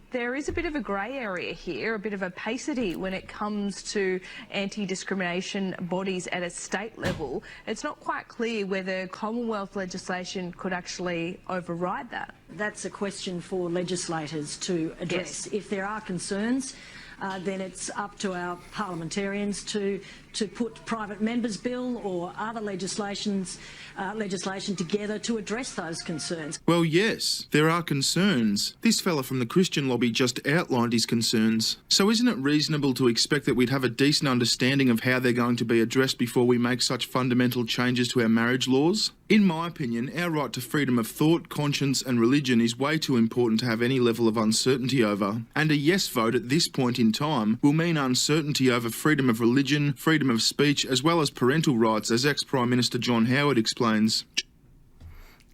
there is a bit of a grey area here, a bit of opacity when it comes to anti-discrimination bodies at a state level. It's not quite clear whether Commonwealth legislation could actually override that. That's a question for legislators to address. Yes. If there are concerns, then it's up to our parliamentarians to put private members' bill or other legislation together to address those concerns. Well, yes, there are concerns. This fella from the Christian lobby just outlined his concerns. So isn't it reasonable to expect that we'd have a decent understanding of how they're going to be addressed before we make such fundamental changes to our marriage laws? In my opinion, our right to freedom of thought, conscience and religion is way too important to have any level of uncertainty over. And a yes vote at this point in time will mean uncertainty over freedom of religion, freedom of speech, as well as parental rights, as ex-Prime Minister John Howard explains.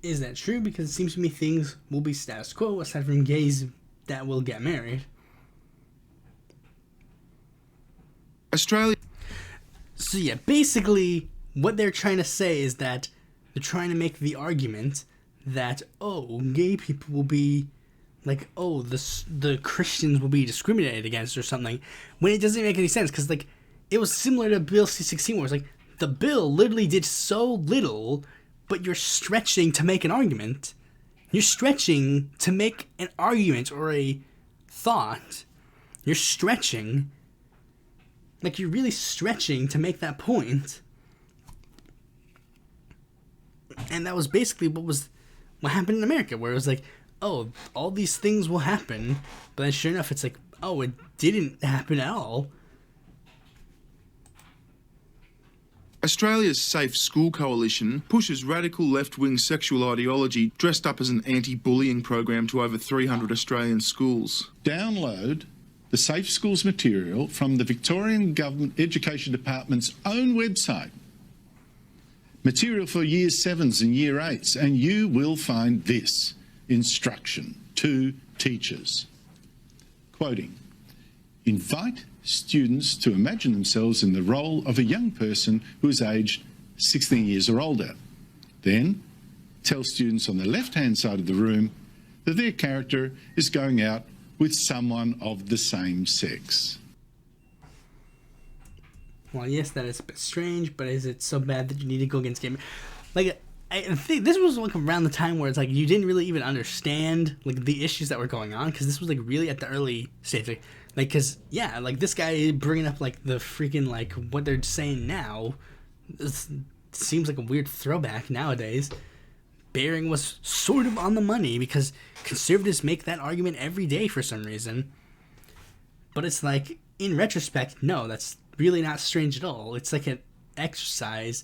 Is that true? Because it seems to me things will be status quo aside from gays that will get married. Australia... So yeah, basically what they're trying to say is that they're trying to make the argument that, oh, gay people will be like, oh, the Christians will be discriminated against or something, when it doesn't make any sense, because like it was similar to Bill C-16, where it's like the bill literally did so little, but you're stretching to make an argument. You're stretching to make an argument or a thought. You're stretching. Like, you're really stretching to make that point. And that was basically what happened in America, where it was like, oh, all these things will happen, but then sure enough, it's like, oh, it didn't happen at all. Australia's Safe School Coalition pushes radical left-wing sexual ideology dressed up as an anti-bullying program to over 300 Australian schools. Download the Safe Schools material from the Victorian Government Education Department's own website. Material for Year 7s and Year 8s, and you will find this instruction to teachers. Quoting, invite students to imagine themselves in the role of a young person who is aged 16 years or older. Then tell students on the left-hand side of the room that their character is going out with someone of the same sex. Well, yes, that is a bit strange, but is it so bad that you need to go against gay? Like, I think this was like around the time where it's like you didn't really even understand like the issues that were going on, because this was like really at the early stage, like because yeah, like this guy bringing up like the freaking like what they're saying now, this seems like a weird throwback nowadays. Bering was sort of on the money, because conservatives make that argument every day for some reason. But it's like, in retrospect, no, that's really not strange at all. It's like an exercise.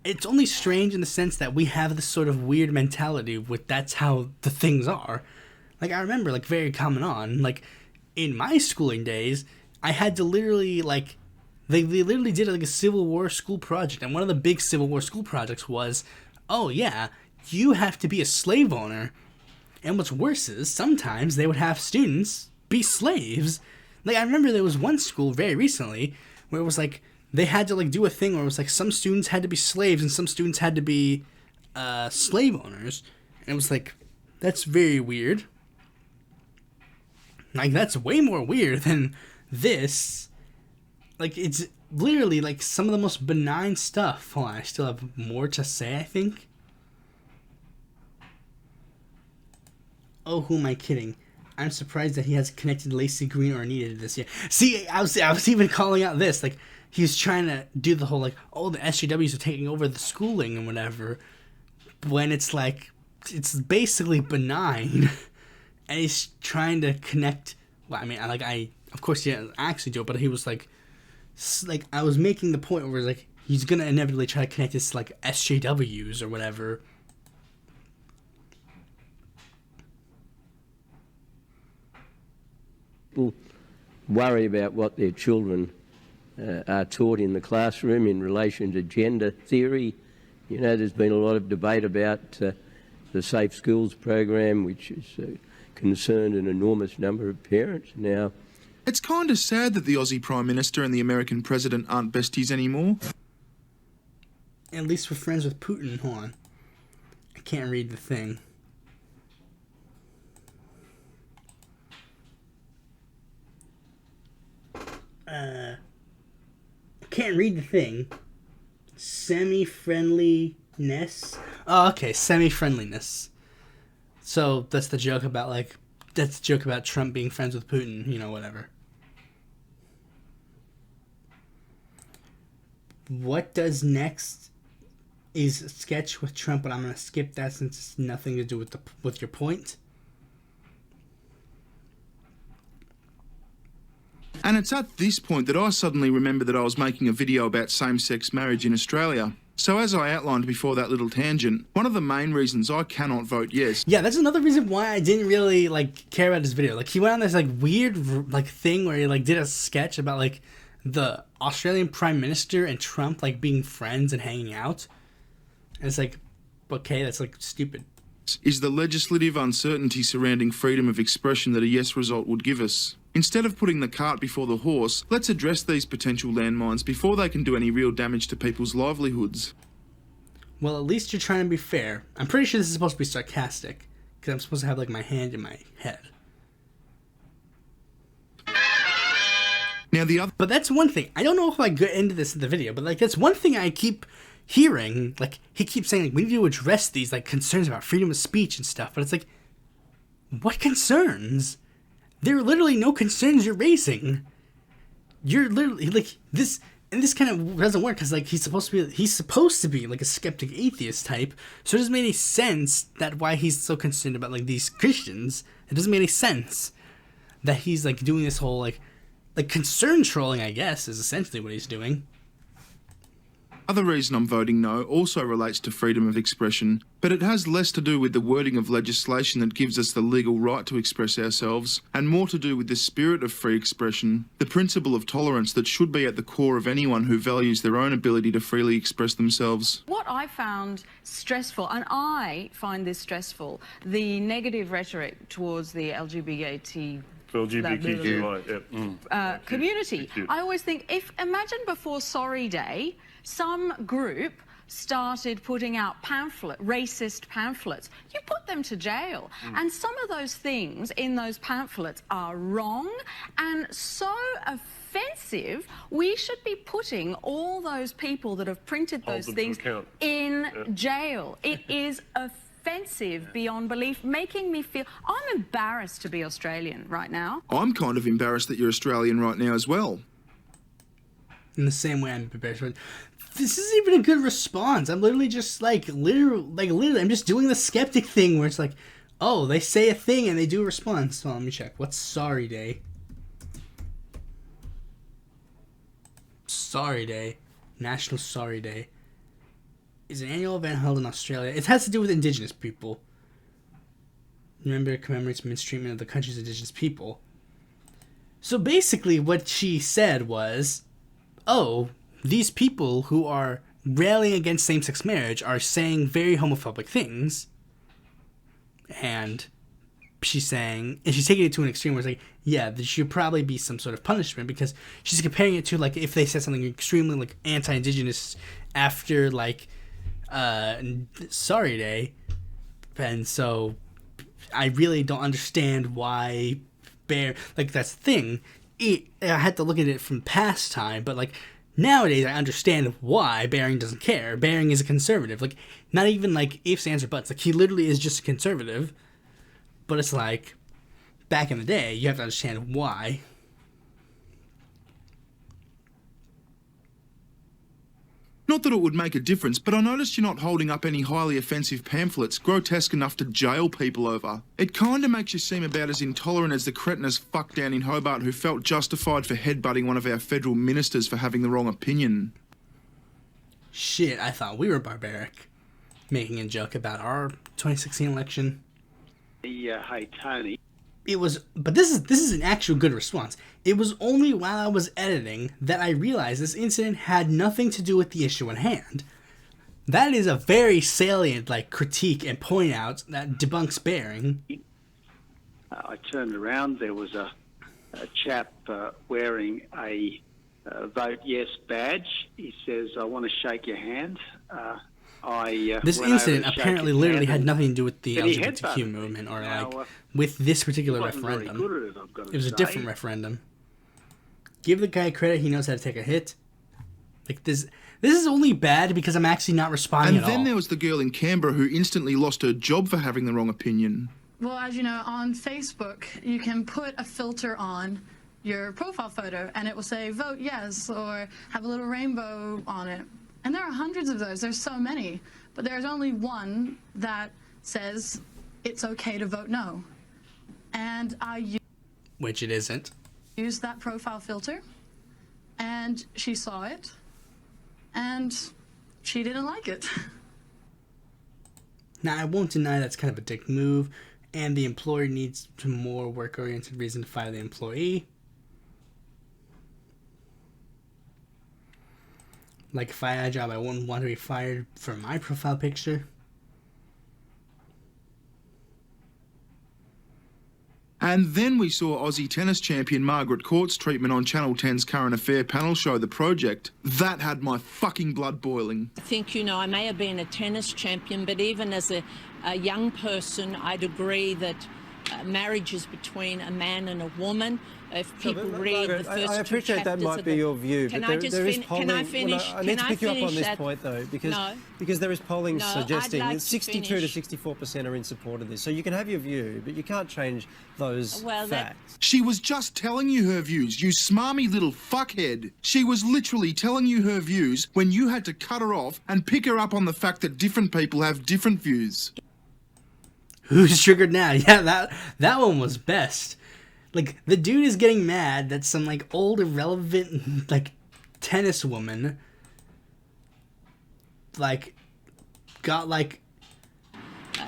It's only strange in the sense that we have this sort of weird mentality with that's how the things are. Like, I remember, like, very common on, like, in my schooling days, I had to literally, like, they literally did, like, a Civil War school project, and one of the big Civil War school projects was, oh, yeah, you have to be a slave owner. And what's worse is, sometimes they would have students be slaves. Like, I remember there was one school very recently where it was, like, they had to, like, do a thing where it was, like, some students had to be slaves and some students had to be slave owners. And it was, like, that's very weird. Like, that's way more weird than this. Like, it's literally, like, some of the most benign stuff. Hold on, I still have more to say, I think. Oh, who am I kidding? I'm surprised that he hasn't connected Lacey Green or Anita to this yet. See, I was even calling out this. Like, he's trying to do the whole like, oh, the SJWs are taking over the schooling and whatever, when it's like, it's basically benign. And he's trying to connect. Well, I mean, of course he didn't actually do it, but he was like I was making the point where like he's gonna inevitably try to connect this to like SJWs or whatever. People worry about what their children are taught in the classroom in relation to gender theory. You know, there's been a lot of debate about the Safe Schools program, which is concerned an enormous number of parents now. It's kind of sad that the Aussie Prime Minister and the American President aren't besties anymore. At least we're friends with Putin. Hold on. I can't read the thing. I can't read the thing. Semi-friendliness. Oh, okay. Semi-friendliness. So that's the joke about Trump being friends with Putin, you know, whatever. What does next is a sketch with Trump, but I'm going to skip that since it's nothing to do with your point. And it's at this point that I suddenly remember that I was making a video about same-sex marriage in Australia. So as I outlined before that little tangent, one of the main reasons I cannot vote yes... Yeah, that's another reason why I didn't really, care about this video. He went on this, weird, thing where he, did a sketch about, the Australian Prime Minister and Trump, being friends and hanging out. And it's okay, that's, stupid. Is the legislative uncertainty surrounding freedom of expression that a yes result would give us. Instead of putting the cart before the horse, let's address these potential landmines before they can do any real damage to people's livelihoods. Well, at least you're trying to be fair. I'm pretty sure this is supposed to be sarcastic, because I'm supposed to have, my hand in my head. Now the other... But that's one thing. I don't know if I get into this in the video, but, that's one thing I keep hearing. He keeps saying, we need to address these, concerns about freedom of speech and stuff. But it's what concerns? There are literally no concerns you're raising. You're literally, this... And this kind of doesn't work because, he's supposed to be, a skeptic atheist type. So it doesn't make any sense that why he's so concerned about, these Christians. It doesn't make any sense that he's, doing this whole, concern trolling, I guess, is essentially what he's doing. Other reason I'm voting no also relates to freedom of expression, but it has less to do with the wording of legislation that gives us the legal right to express ourselves, and more to do with the spirit of free expression, the principle of tolerance that should be at the core of anyone who values their own ability to freely express themselves. What I found stressful, and I find this stressful, the negative rhetoric towards the LGBTQ community. I always think, imagine before Sorry Day, some group started putting out racist pamphlets. You put them to jail. And some of those things in those pamphlets are wrong and so offensive. We should be putting all those people that have printed those things in jail. It is offensive beyond belief, making me feel... I'm embarrassed to be Australian right now. I'm kind of embarrassed that you're Australian right now as well. In the same way I'm embarrassed. This isn't even a good response. I'm literally just literally, I'm just doing the skeptic thing where it's oh, they say a thing and they do a response. So let me check. What's Sorry Day? Sorry Day. National Sorry Day is an annual event held in Australia. It has to do with Indigenous people. Remember, it commemorates mistreatment of the country's Indigenous people. So basically what she said was, oh, these people who are railing against same-sex marriage are saying very homophobic things. And she's saying, and she's taking it to an extreme where it's yeah, there should probably be some sort of punishment, because she's comparing it to, if they said something extremely, anti-Indigenous after, Sorry Day. And so I really don't understand why that's the thing. I had to look at it from past time, but, nowadays I understand why Bering doesn't care. Bering is a conservative. Not even, ifs, ands, or buts. He literally is just a conservative. But it's back in the day, you have to understand why. Not that it would make a difference, but I noticed you're not holding up any highly offensive pamphlets grotesque enough to jail people over. It kinda makes you seem about as intolerant as the cretinous fuck down in Hobart who felt justified for headbutting one of our federal ministers for having the wrong opinion. Shit, I thought we were barbaric. Making a joke about our 2016 election. Hey, Tony. It was, but this is an actual good response. It was only while I was editing that I realized this incident had nothing to do with the issue at hand. That is a very salient, critique and point out that debunks bearing. I turned around. There was a chap wearing a Vote Yes badge. He says, "I want to shake your hand." This incident apparently literally had nothing to do with the LGBTQ movement or with this particular referendum. It was a different referendum. Give the guy credit, he knows how to take a hit. This is only bad because I'm actually not responding at all. And then there was the girl in Canberra who instantly lost her job for having the wrong opinion. Well, as you know, on Facebook, you can put a filter on your profile photo and it will say vote yes or have a little rainbow on it. And there are hundreds of those. There's so many. But there's only one that says it's okay to vote no. And which it isn't. Used that profile filter, and she saw it, and she didn't like it. Now, I won't deny that's kind of a dick move, and the employer needs a more work-oriented reason to fire the employee. Like, if I had a job, I wouldn't want to be fired for my profile picture. And then we saw Aussie tennis champion Margaret Court's treatment on Channel 10's current affair panel show, The Project. That had my fucking blood boiling. I think, I may have been a tennis champion, but even as a young person, I'd agree that marriage is between a man and a woman. If people read the first I appreciate two that might be your view, but there is polling. Can I finish? I need to pick you up on this point, though, because there is polling suggesting that 62 to 64% are in support of this. So you can have your view, but you can't change those facts. She was just telling you her views, you smarmy little fuckhead. She was literally telling you her views when you had to cut her off and pick her up on the fact that different people have different views. Who's triggered now? Yeah, that one was best. The dude is getting mad that some, old, irrelevant, tennis woman, got,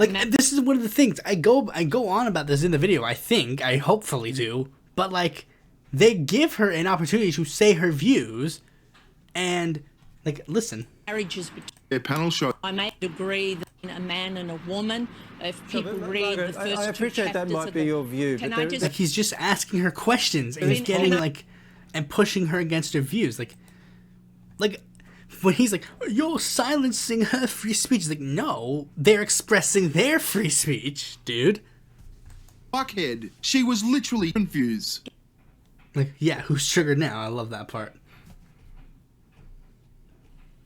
this is one of the things. I go on about this in the video, I hopefully do, but, they give her an opportunity to say her views, and, listen. Marriage is between a panel show. I may agree that a man and a woman, if people read the first I appreciate that might be your view, but he's just asking her questions, and he's getting, and pushing her against her views, when he's you're silencing her free speech, it's no, they're expressing their free speech, dude. Fuckhead, she was literally confused. Yeah, who's triggered now? I love that part.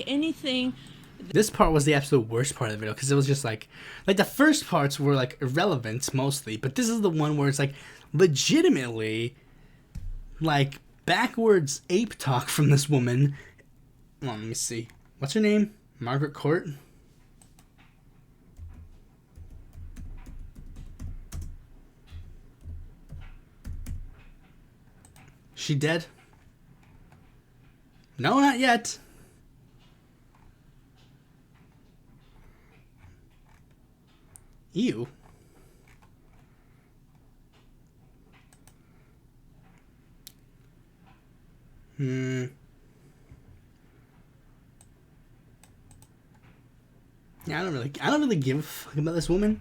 Anything. This part was the absolute worst part of the video because it was just the first parts were irrelevant mostly, but this is the one where it's legitimately backwards ape talk from this woman. Hold on, let me see. What's her name? Margaret Court? She dead? No, not yet. Ew. Yeah, I don't really give a fuck about this woman.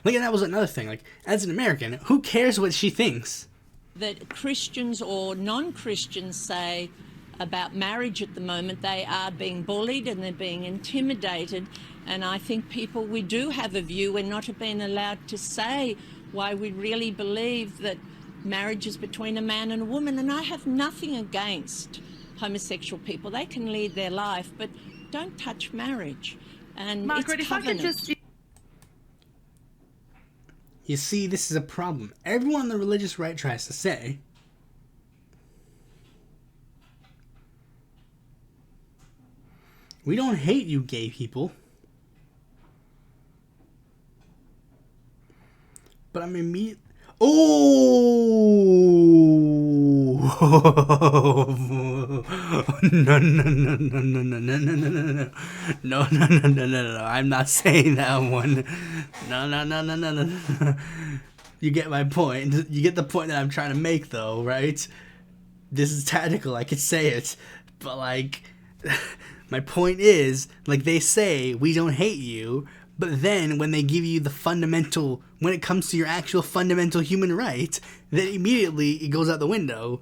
And that was another thing. As an American, who cares what she thinks? That Christians or non-Christians say about marriage at the moment, they are being bullied and they're being intimidated. And I think we do have a view. We're not being allowed to say why we really believe that marriage is between a man and a woman. And I have nothing against homosexual people. They can lead their life, but don't touch marriage. And Margaret, it's if I could just... You see, this is a problem. Everyone on the religious right tries to say We don't hate you, gay people. But I'm immediately... Oh! No. No. I'm not saying that one. No. You get my point. You get the point that I'm trying to make, though, right? This is tactical. I could say it. But, like, my point is, like, they say, we don't hate you. But then when they give you the fundamental, when it comes to your actual fundamental human right, then immediately it goes out the window.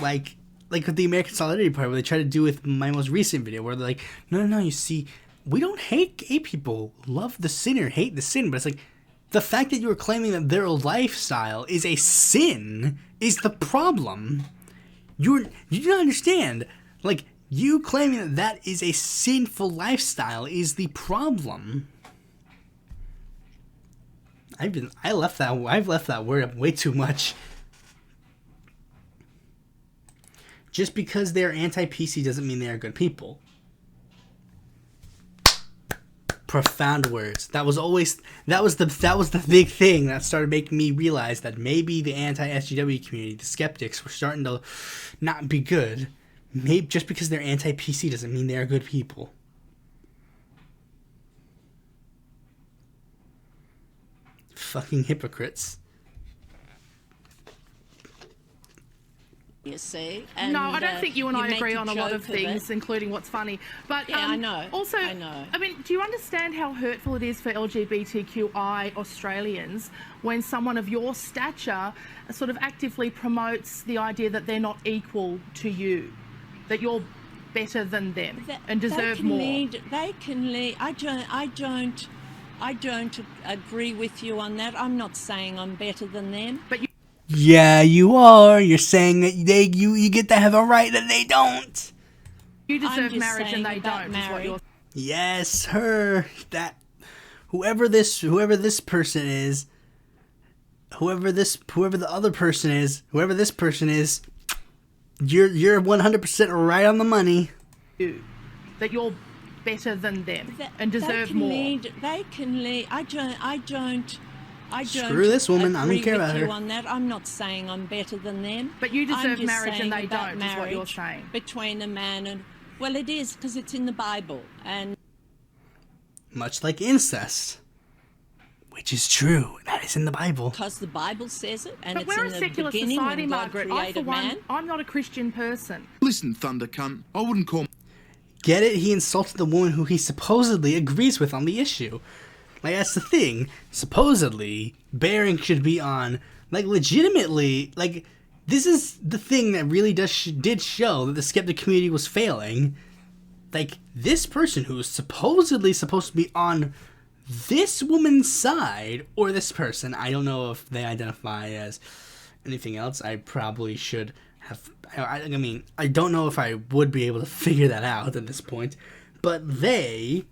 Like with the American Solidarity Party, where they try to do with my most recent video, where they're like, no, you see, we don't hate gay people. Love the sinner, hate the sin. But it's like, the fact that you are claiming that their lifestyle is a sin is the problem. You don't understand. Like, you claiming that is a sinful lifestyle is the problem. I've left that word up way too much. Just because they're anti-PC doesn't mean they are good people. Profound words. That was the big thing that started making me realize that maybe the anti-SJW community, the skeptics, were starting to not be good. Maybe just because they're anti-PC doesn't mean they're good people. Fucking hypocrites. You see? No, I don't think you and I agree on a lot of things, including what's funny. But yeah, I know. Also, I know. I mean, do you understand how hurtful it is for LGBTQI Australians when someone of your stature sort of actively promotes the idea that they're not equal to you, that you're better than them and deserve more? They can lead. I don't agree with you on that. I'm not saying I'm better than them. But yeah, you are. You're saying that you get to have a right that they don't. You deserve marriage and they don't. Is what you're... Yes, her. That whoever this person is, whoever the other person is, whoever this person is, you're 100% right on the money. That you're better than them and deserve more. They can lead. I don't. Screw this woman. I don't care about her. On that. I'm not saying I'm better than them. But you deserve marriage and they don't. Is what you're saying. Between a man and well, it is because it's in the Bible and much like incest, which is true. That is in the Bible. Because the Bible says it, and but it's we're in a the secular beginning society, when God Margaret. created man. I'm not a Christian person. Listen, thunder cunt. I wouldn't call. Get it? He insulted the woman who he supposedly agrees with on the issue. Like, that's the thing. Supposedly, Bering should be on, like, legitimately, like, this is the thing that really did show that the skeptic community was failing. Like, this person who is supposedly supposed to be on this woman's side, or this person, I don't know if they identify as anything else. I probably should have, I mean, I don't know if I would be able to figure that out at this point, but they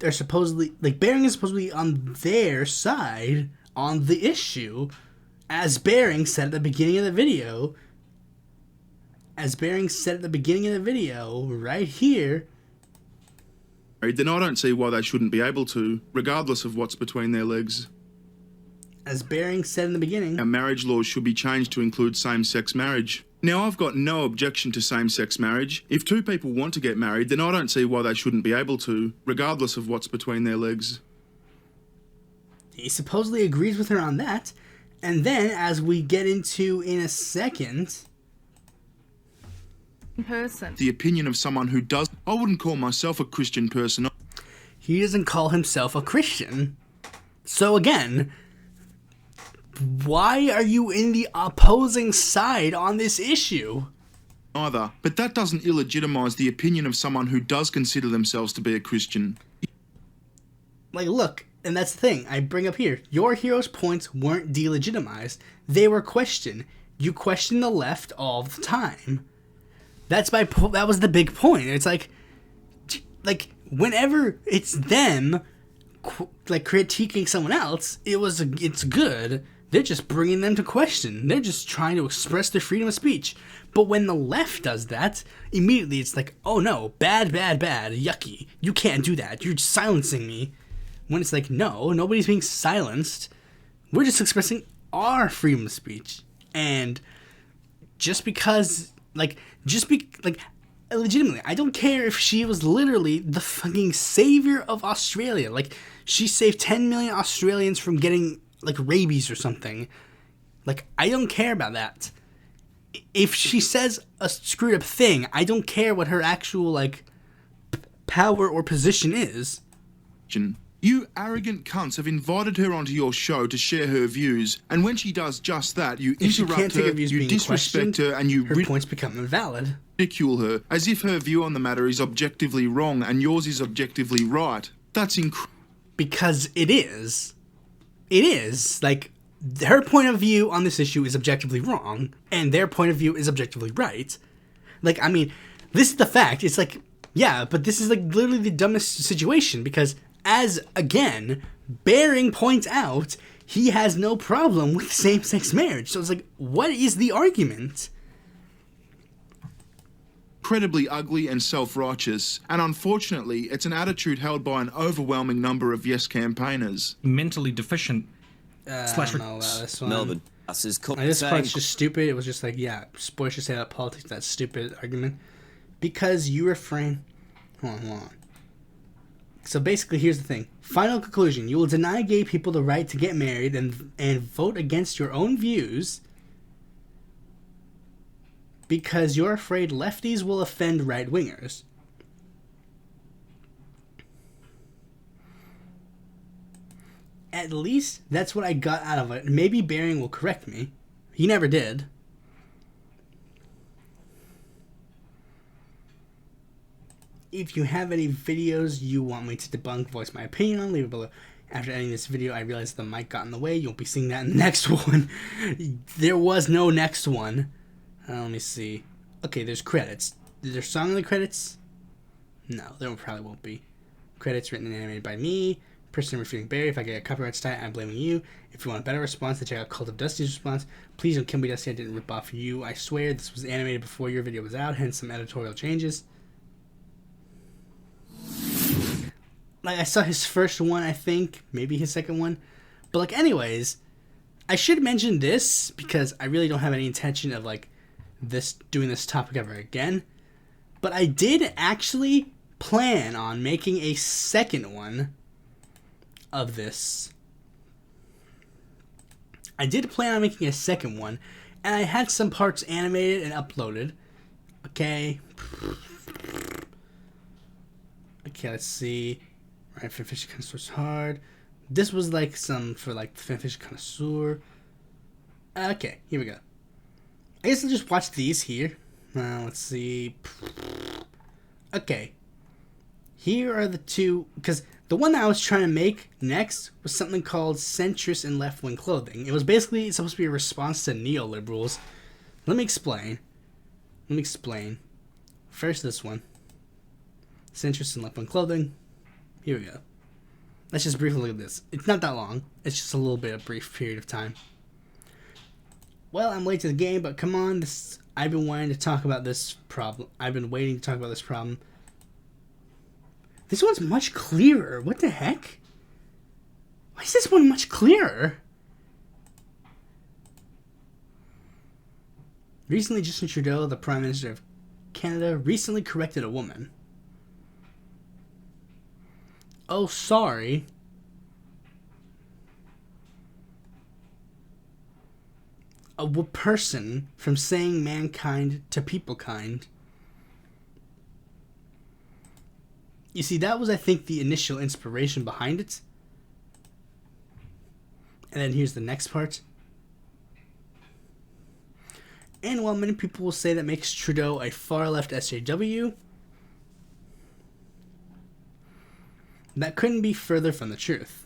are supposedly, like, Bering is supposedly on their side on the issue, as Bering said at the beginning of the video. Right here. Then I don't see why they shouldn't be able to, regardless of what's between their legs. As Bering said in the beginning, our marriage laws should be changed to include same-sex marriage. Now, I've got no objection to same-sex marriage. If two people want to get married, then I don't see why they shouldn't be able to, regardless of what's between their legs. He supposedly agrees with her on that, and then, as we get into in a second... The opinion of someone who does... I wouldn't call myself a Christian person. He doesn't call himself a Christian. So again... why are you in the opposing side on this issue? Either, but that doesn't illegitimize the opinion of someone who does consider themselves to be a Christian. Like, look, and that's the thing I bring up here. Your hero's points weren't delegitimized. They were questioned. You question the left all the time. That was the big point. It's like whenever it's them, like, critiquing someone else, it's good. They're just bringing them to question. They're just trying to express their freedom of speech. But when the left does that, immediately it's like, oh no, bad, yucky. You can't do that. You're silencing me. When it's like, no, nobody's being silenced. We're just expressing our freedom of speech. And just because, legitimately, I don't care if she was literally the fucking savior of Australia. Like, she saved 10 million Australians from getting, rabies or something. I don't care about that. If she says a screwed up thing, I don't care what her actual, power or position is. You arrogant cunts have invited her onto your show to share her views, and when she does just that, you interrupt her, you disrespect her, and her points become invalid. Ridicule her, as if her view on the matter is objectively wrong and yours is objectively right. That's because it is. It is. Her point of view on this issue is objectively wrong, and their point of view is objectively right. This is the fact. It's yeah, but this is literally the dumbest situation, because as, again, Bering points out, he has no problem with same-sex marriage. So it's what is the argument? Incredibly ugly and self-righteous, and unfortunately, it's an attitude held by an overwhelming number of Yes campaigners. Mentally deficient. This one. Melbourne. This part's just stupid. It was just yeah, sports should say that politics, that stupid argument. Because you refrain... Hold on. So basically, here's the thing. Final conclusion. You will deny gay people the right to get married and vote against your own views because you're afraid lefties will offend right-wingers. At least that's what I got out of it. Maybe Bering will correct me. He never did. If you have any videos you want me to debunk, voice my opinion on, leave it below. After editing this video, I realized the mic got in the way. You'll be seeing that in the next one. There was no next one. Let me see. Okay, there's credits. Is there a song in the credits? No, there probably won't be. Credits written and animated by me. Person refuting Barry. If I get a copyright strike, I'm blaming you. If you want a better response, then check out Cult of Dusty's response. Please don't kill me, Dusty. I didn't rip off you. I swear this was animated before your video was out, hence some editorial changes. I saw his first one, I think. Maybe his second one. But, anyways, I should mention this because I really don't have any intention of, doing this topic ever again. But I did actually plan on making a second one of this. I did plan on making a second one, and I had some parts animated and uploaded. Okay. Okay, let's see. Right, Fanfiction Connoisseur's hard. This was some for Fanfiction Connoisseur. Okay, here we go. I guess I'll just watch these here. Let's see. Okay. Here are the two, because the one that I was trying to make next was something called Centrist and Left-Wing Clothing. It was basically supposed to be a response to neoliberals. Let me explain. First, this one. Centrist and Left-Wing Clothing. Here we go. Let's just briefly look at this. It's not that long. It's just a little bit of brief period of time. Well, I'm late to the game, but come on. I've been waiting to talk about this problem. This one's much clearer. What the heck? Why is this one much clearer? Recently, Justin Trudeau, the Prime Minister of Canada, recently corrected a woman. Oh, sorry. A person from saying mankind to peoplekind. You see, that was, I think, the initial inspiration behind it. And then here's the next part. And while many people will say that makes Trudeau a far-left SJW, that couldn't be further from the truth.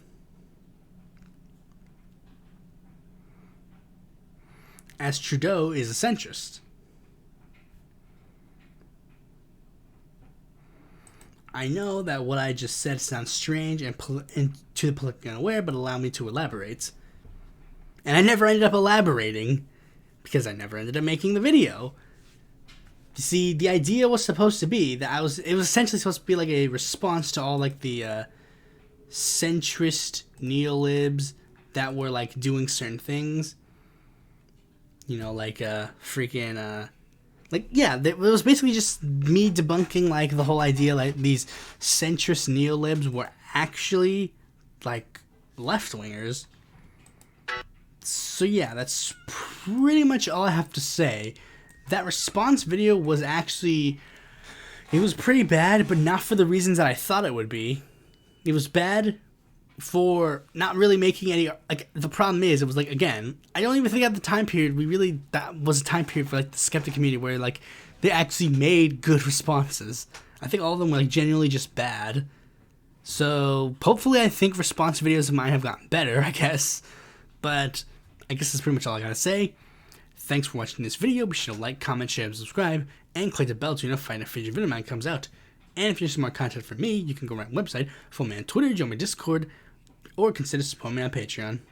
As Trudeau is a centrist. I know that what I just said sounds strange and to the politically unaware, but allow me to elaborate. And I never ended up elaborating, because I never ended up making the video. You see, the idea was supposed to be that it was essentially supposed to be like a response to all like the centrist neolibs that were like doing certain things. You know, like it was basically just me debunking like the whole idea like these centrist neolibs were actually like left-wingers. So yeah, that's pretty much all I have to say. That response video was actually, it was pretty bad, but not for the reasons that I thought it would be. It was bad for not really making any, like, the problem is, it was like, again, I don't even think at the time period, that was a time period for like the skeptic community where like they actually made good responses. I think all of them were like genuinely just bad. So hopefully I think response videos of mine have gotten better, I guess. But I guess that's pretty much all I gotta say. Thanks for watching this video. Be sure to like, comment, share, and subscribe, and click the bell to notify when a future video man comes out. And if you're interested in more content from me, you can go right on my website, follow me on Twitter, join my Discord, or consider supporting me on Patreon.